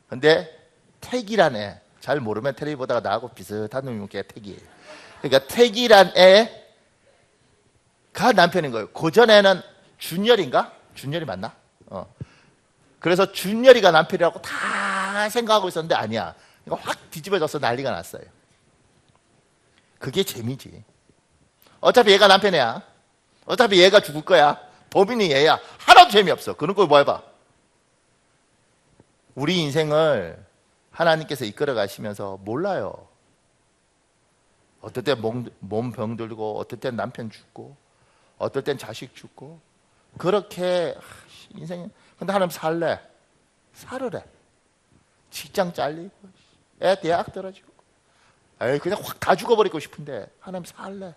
근데 태기란 애, 잘 모르면 텔레비 보다가 나하고 비슷한 놈이 걔 태기예요. 그러니까 태기란 애가 남편인 거예요. 그 전에는 준열인가? 준열이 맞나? 그래서 준열이가 남편이라고 다 생각하고 있었는데 아니야. 그러니까 확 뒤집어져서 난리가 났어요. 그게 재미지. 어차피 얘가 남편이야. 어차피 얘가 죽을 거야. 범인이 얘야. 하나도 재미없어. 그런 걸 뭐 해봐. 우리 인생을 하나님께서 이끌어 가시면서 몰라요. 어떨 때 몸 병들고, 어떨 땐 남편 죽고, 어떨 땐 자식 죽고, 그렇게 인생에. 근데 하나님 살으래. 직장 잘리고, 애 대학 떨어지고, 그냥 확 다 죽어버리고 싶은데 하나님 살래.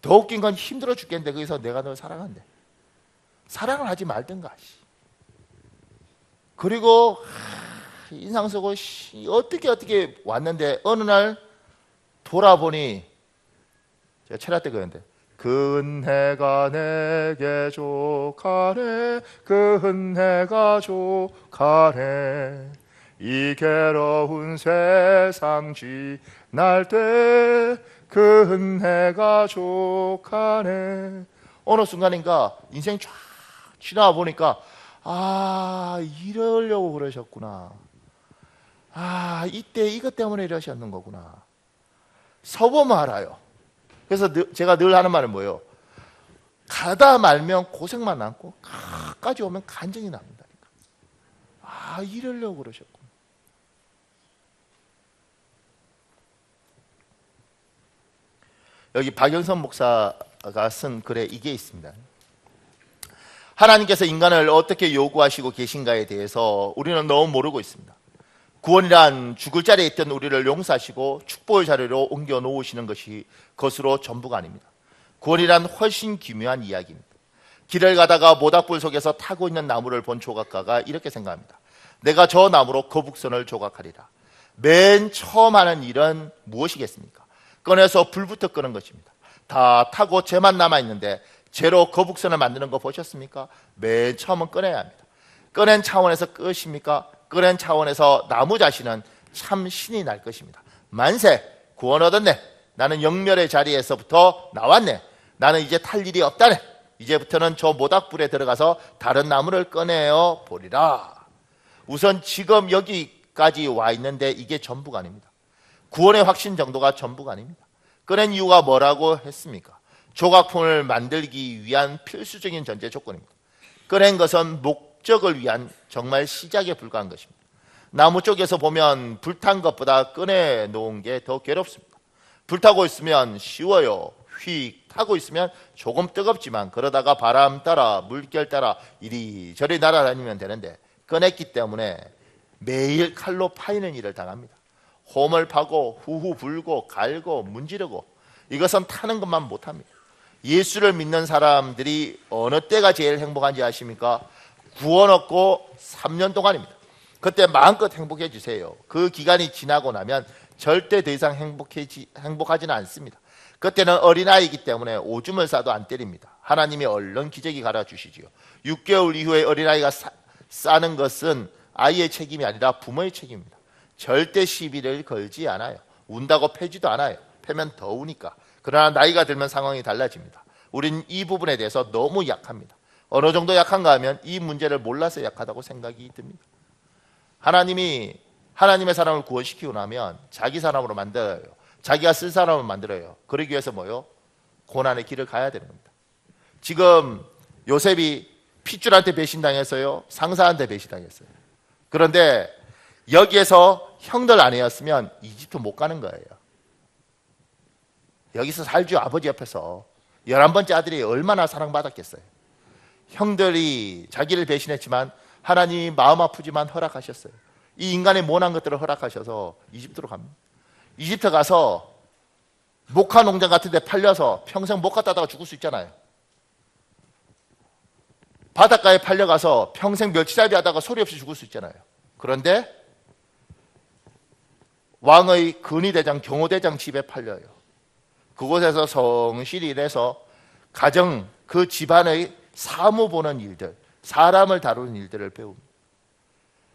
더 웃긴 건 힘들어 죽겠는데 거기서 내가 널 사랑한대. 사랑을 하지 말든가. 그리고 인상 쓰고 어떻게 왔는데 어느 날 돌아보니, 제가 철야 때 그랬는데, 근해가 내게 족하네, 근해가 족하네, 이 괴로운 세상 지날 때 근해가 족하네. 어느 순간인가 인생 쫙 지나와 보니까 이러려고 그러셨구나. 이때 이것 때문에 이러셨는 거구나. 서보면 알아요. 그래서 제가 늘 하는 말은 뭐예요? 가다 말면 고생만 남고 가까지 오면 간증이 납니다니까. 이러려고 그러셨구나. 여기 박영선 목사가 쓴 글에 이게 있습니다. 하나님께서 인간을 어떻게 요구하시고 계신가에 대해서 우리는 너무 모르고 있습니다. 구원이란 죽을 자리에 있던 우리를 용서하시고 축복의 자리로 옮겨 놓으시는 것으로 전부가 아닙니다. 구원이란 훨씬 기묘한 이야기입니다. 길을 가다가 모닥불 속에서 타고 있는 나무를 본 조각가가 이렇게 생각합니다. 내가 저 나무로 거북선을 조각하리라. 맨 처음 하는 일은 무엇이겠습니까? 꺼내서 불부터 끄는 것입니다. 다 타고 재만 남아있는데 재로 거북선을 만드는 거 보셨습니까? 맨 처음은 꺼내야 합니다. 꺼낸 차원에서 끝입니까? 꺼낸 차원에서 나무 자신은 참 신이 날 것입니다. 만세! 구원 얻었네. 나는 영멸의 자리에서부터 나왔네. 나는 이제 탈 일이 없다네. 이제부터는 저 모닥불에 들어가서 다른 나무를 꺼내어 보리라. 우선 지금 여기까지 와 있는데 이게 전부가 아닙니다. 구원의 확신 정도가 전부가 아닙니다. 꺼낸 이유가 뭐라고 했습니까? 조각품을 만들기 위한 필수적인 전제 조건입니다. 꺼낸 것은 목적을 위한 정말 시작에 불과한 것입니다. 나무 쪽에서 보면 불탄 것보다 꺼내놓은 게 더 괴롭습니다. 불타고 있으면 쉬워요. 휙 타고 있으면 조금 뜨겁지만 그러다가 바람 따라 물결 따라 이리저리 날아다니면 되는데 꺼냈기 때문에 매일 칼로 파이는 일을 당합니다. 홈을 파고 후후 불고 갈고 문지르고 이것은 타는 것만 못합니다. 예수를 믿는 사람들이 어느 때가 제일 행복한지 아십니까? 구원 얻고 3년 동안입니다. 그때 마음껏 행복해지세요. 그 기간이 지나고 나면 절대 더 이상 행복하지는 않습니다. 그때는 어린아이이기 때문에 오줌을 싸도 안 때립니다. 하나님이 얼른 기저귀 갈아주시지요. 6개월 이후에 어린아이가 싸는 것은 아이의 책임이 아니라 부모의 책임입니다. 절대 시비를 걸지 않아요. 운다고 패지도 않아요. 패면 더 우니까. 그러나 나이가 들면 상황이 달라집니다. 우린 이 부분에 대해서 너무 약합니다. 어느 정도 약한가 하면 이 문제를 몰라서 약하다고 생각이 듭니다. 하나님이 하나님의 사람을 구원시키고 나면 자기 사람으로 만들어요. 자기가 쓸 사람을 만들어요. 그러기 위해서 뭐요? 고난의 길을 가야 되는 겁니다. 지금 요셉이 핏줄한테 배신당했어요. 상사한테 배신당했어요. 그런데 여기에서 형들 아니었으면 이집트 못 가는 거예요. 여기서 살죠. 아버지 옆에서 11번째 아들이 얼마나 사랑받았겠어요. 형들이 자기를 배신했지만 하나님이 마음 아프지만 허락하셨어요. 이 인간의 모난 것들을 허락하셔서 이집트로 갑니다. 이집트 가서 목화 농장 같은 데 팔려서 평생 목화 따다가 죽을 수 있잖아요. 바닷가에 팔려가서 평생 멸치잡이 하다가 소리 없이 죽을 수 있잖아요. 그런데 왕의 근위대장, 경호대장 집에 팔려요. 그곳에서 성실히 일해서 가정, 그 집안의 사무 보는 일들, 사람을 다루는 일들을 배웁니다.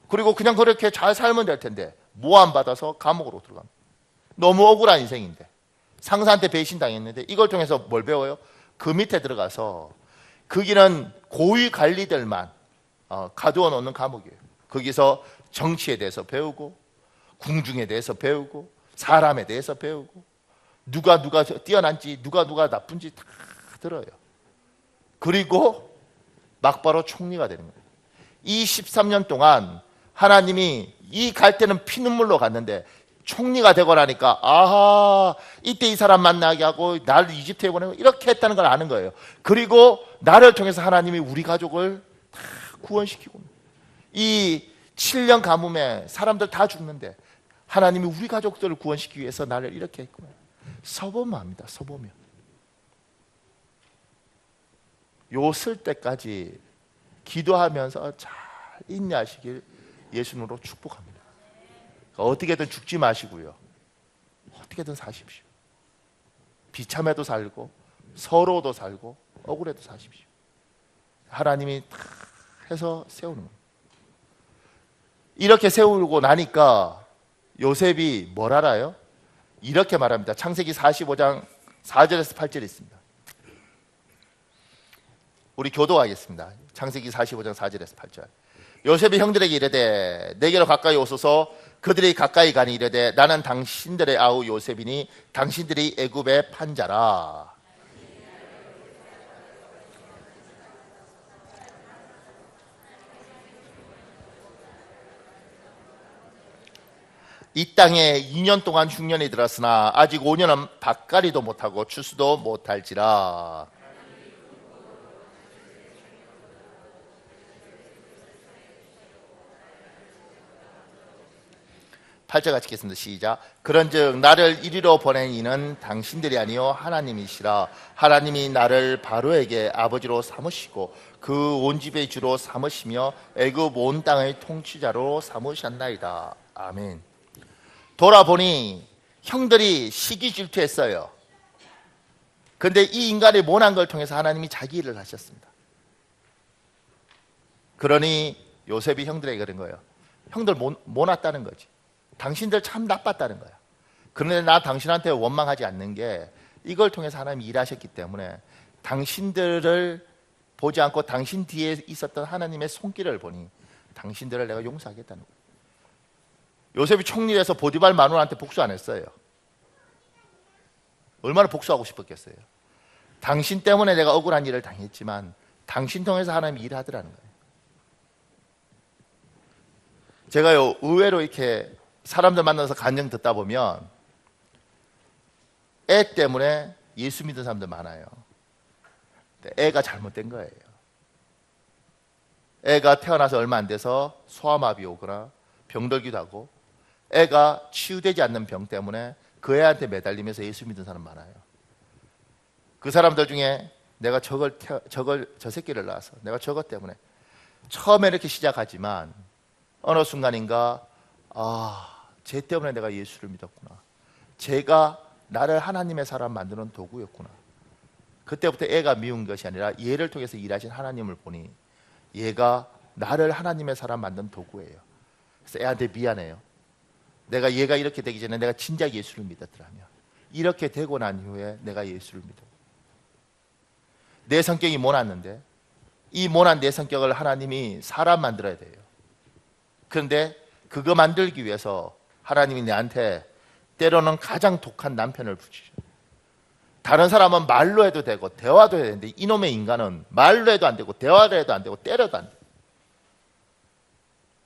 그리고 그냥 그렇게 잘 살면 될 텐데 모함받아서 감옥으로 들어갑니다. 너무 억울한 인생인데 상사한테 배신당했는데 이걸 통해서 뭘 배워요? 그 밑에 들어가서 거기는 고위 관리들만 가두어 놓는 감옥이에요. 거기서 정치에 대해서 배우고 궁중에 대해서 배우고 사람에 대해서 배우고 누가 뛰어난지 누가 나쁜지 다 들어요. 그리고 막바로 총리가 되는 거예요. 이 13년 동안 하나님이 이 갈 때는 피눈물로 갔는데 총리가 되고 나니까 아하, 이때 이 사람 만나게 하고 나를 이집트에 보내고 이렇게 했다는 걸 아는 거예요. 그리고 나를 통해서 하나님이 우리 가족을 다 구원시키고, 이 7년 가뭄에 사람들 다 죽는데 하나님이 우리 가족들을 구원시키기 위해서 나를 이렇게 했구나. 서보면 합니다. 서보면 요 쓸 때까지 기도하면서 잘 인내하시길 예수님으로 축복합니다. 어떻게든 죽지 마시고요. 어떻게든 사십시오. 비참해도 살고 서러워도 살고 억울해도 사십시오. 하나님이 다 해서 세우는 겁니다. 이렇게 세우고 나니까 요셉이 뭘 알아요? 이렇게 말합니다. 창세기 45장 4절에서 8절에 있습니다. 우리 교도하겠습니다. 창세기 45장 4절에서 8절. 요셉이 형들에게 이르되 내게로 가까이 오소서. 그들이 가까이 가니 이르되 나는 당신들의 아우 요셉이니 당신들이 애굽의 판자라. 이 땅에 2년 동안 흉년이 들었으나 아직 5년은 밭갈이도 못하고 추수도 못할지라. 8절 같이 읽겠습니다. 시작. 그런즉 나를 이리로 보낸 이는 당신들이 아니요 하나님이시라. 하나님이 나를 바로에게 아버지로 삼으시고 그 온 집의 주로 삼으시며 애굽 온 땅의 통치자로 삼으셨나이다. 아멘. 돌아보니 형들이 시기 질투했어요. 그런데 이 인간의 모난 걸 통해서 하나님이 자기 일을 하셨습니다. 그러니 요셉이 형들에게 그런 거예요. 형들 모났다는 거지. 당신들 참 나빴다는 거야. 그런데 나 당신한테 원망하지 않는 게 이걸 통해서 하나님이 일하셨기 때문에 당신들을 보지 않고 당신 뒤에 있었던 하나님의 손길을 보니 당신들을 내가 용서하겠다는 거예요. 요셉이 총리에서 보디발 마누라한테 복수 안 했어요. 얼마나 복수하고 싶었겠어요. 당신 때문에 내가 억울한 일을 당했지만 당신 통해서 하나님이 일하더라는 거예요. 제가요 의외로 이렇게 사람들 만나서 간증 듣다 보면 애 때문에 예수 믿는 사람들 많아요. 애가 잘못된 거예요. 애가 태어나서 얼마 안 돼서 소아마비 오거나 병들기도 하고 애가 치유되지 않는 병 때문에 그 애한테 매달리면서 예수 믿는 사람 많아요. 그 사람들 중에 내가 저 새끼를 낳아서 내가 저것 때문에 처음에 이렇게 시작하지만 어느 순간인가 쟤 때문에 내가 예수를 믿었구나. 쟤가 나를 하나님의 사람 만드는 도구였구나. 그때부터 애가 미운 것이 아니라 얘를 통해서 일하신 하나님을 보니 얘가 나를 하나님의 사람 만든 도구예요. 그래서 애한테 미안해요. 내가 얘가 이렇게 되기 전에 내가 진작 예수를 믿었더라면. 이렇게 되고 난 이후에 내가 예수를 믿어. 내 성격이 모났는데 이 모난 내 성격을 하나님이 사람 만들어야 돼요. 그런데 그거 만들기 위해서 하나님이 내한테 때로는 가장 독한 남편을 붙이죠. 다른 사람은 말로 해도 되고 대화도 해야 되는데 이놈의 인간은 말로 해도 안 되고 대화를 해도 안 되고 때려도 안 돼.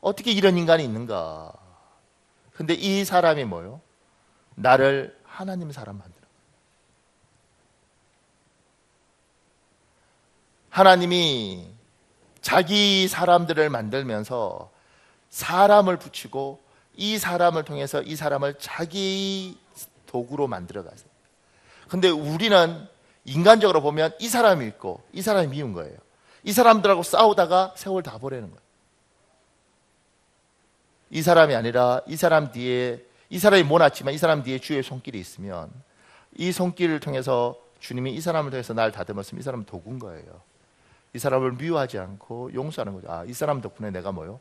어떻게 이런 인간이 있는가? 근데 이 사람이 뭐요? 나를 하나님 사람 만드는 거예요. 하나님이 자기 사람들을 만들면서 사람을 붙이고 이 사람을 통해서 이 사람을 자기 도구로 만들어 가세요. 근데 우리는 인간적으로 보면 이 사람이 있고 이 사람이 미운 거예요. 이 사람들하고 싸우다가 세월 다 보내는 거예요. 이 사람이 아니라 이 사람 뒤에, 이 사람이 모났지만 이 사람 뒤에 주의 손길이 있으면 이 손길을 통해서 주님이 이 사람을 통해서 날 다듬었으면 이 사람은 도구인 거예요. 이 사람을 미워하지 않고 용서하는 거죠. 이 사람 덕분에 내가 뭐요?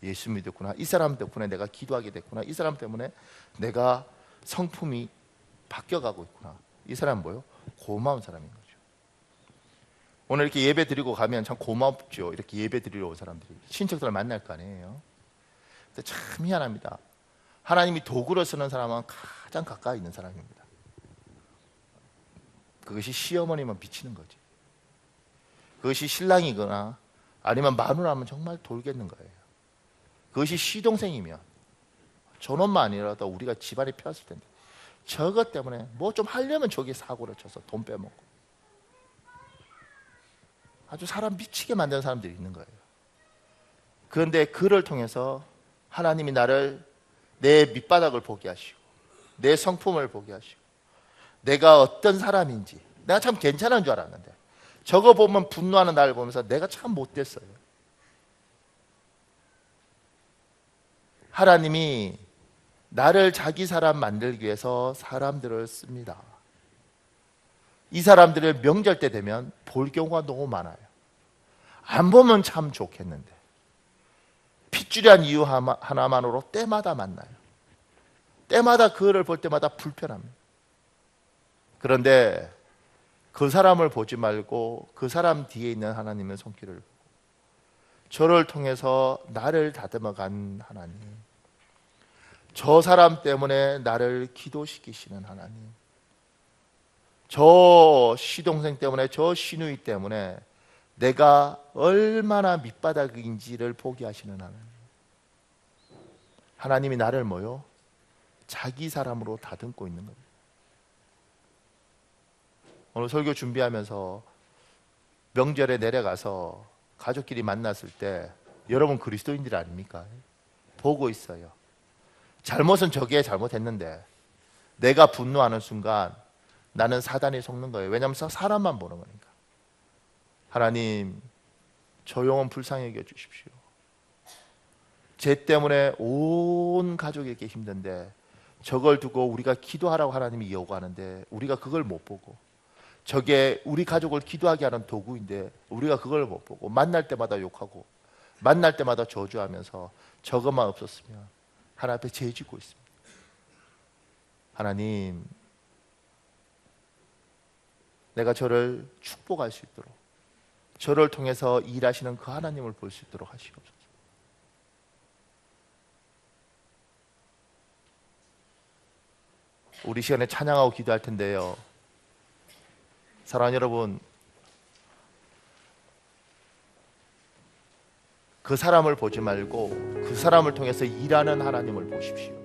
예수 믿었구나. 이 사람 덕분에 내가 기도하게 됐구나. 이 사람 때문에 내가 성품이 바뀌어가고 있구나. 이 사람은 뭐요? 고마운 사람인 거죠. 오늘 이렇게 예배 드리고 가면 참 고맙죠. 이렇게 예배 드리러 온 사람들이 친척들을 만날 거 아니에요. 근데 참 희한합니다. 하나님이 도구로 쓰는 사람은 가장 가까이 있는 사람입니다. 그것이 시어머니면 비치는 거지. 그것이 신랑이거나 아니면 마누라면 정말 돌겠는 거예요. 그것이 시동생이면 저놈만 아니라도 우리가 집안이 펴었을 텐데 저것 때문에 뭐 좀 하려면 저기 사고를 쳐서 돈 빼먹고 아주 사람 미치게 만드는 사람들이 있는 거예요. 그런데 그를 통해서 하나님이 나를 내 밑바닥을 보게 하시고 내 성품을 보게 하시고 내가 어떤 사람인지 내가 참 괜찮은 줄 알았는데 저거 보면 분노하는 나를 보면서 내가 참 못됐어요. 하나님이 나를 자기 사람 만들기 위해서 사람들을 씁니다. 이 사람들을 명절 때 되면 볼 경우가 너무 많아요. 안 보면 참 좋겠는데 핏줄한 이유 하나만으로 때마다 만나요. 때마다 그를 볼 때마다 불편합니다. 그런데 그 사람을 보지 말고 그 사람 뒤에 있는 하나님의 손길을 보고 저를 통해서 나를 다듬어간 하나님, 저 사람 때문에 나를 기도시키시는 하나님, 저 시동생 때문에 저 시누이 때문에 내가 얼마나 밑바닥인지를 보게 하시는 하나님. 하나님이 나를 뭐요? 자기 사람으로 다듬고 있는 겁니다. 오늘 설교 준비하면서 명절에 내려가서 가족끼리 만났을 때 여러분 그리스도인들 아닙니까? 보고 있어요. 잘못은 저게 잘못했는데 내가 분노하는 순간 나는 사단이 속는 거예요. 왜냐하면 사람만 보는 거니까. 하나님, 저 영혼 불쌍히 여겨 주십시오. 쟤 때문에 온 가족이 이렇게 힘든데 저걸 두고 우리가 기도하라고 하나님이 요구하는데 우리가 그걸 못 보고 저게 우리 가족을 기도하게 하는 도구인데 우리가 그걸 못 보고 만날 때마다 욕하고 만날 때마다 저주하면서 저것만 없었으면 하나님 앞에 죄 짓고 있습니다. 하나님, 내가 저를 축복할 수 있도록 저를 통해서 일하시는 그 하나님을 볼 수 있도록 하시옵소서. 우리 시간에 찬양하고 기도할 텐데요. 사랑하는 여러분, 그 사람을 보지 말고 그 사람을 통해서 일하는 하나님을 보십시오.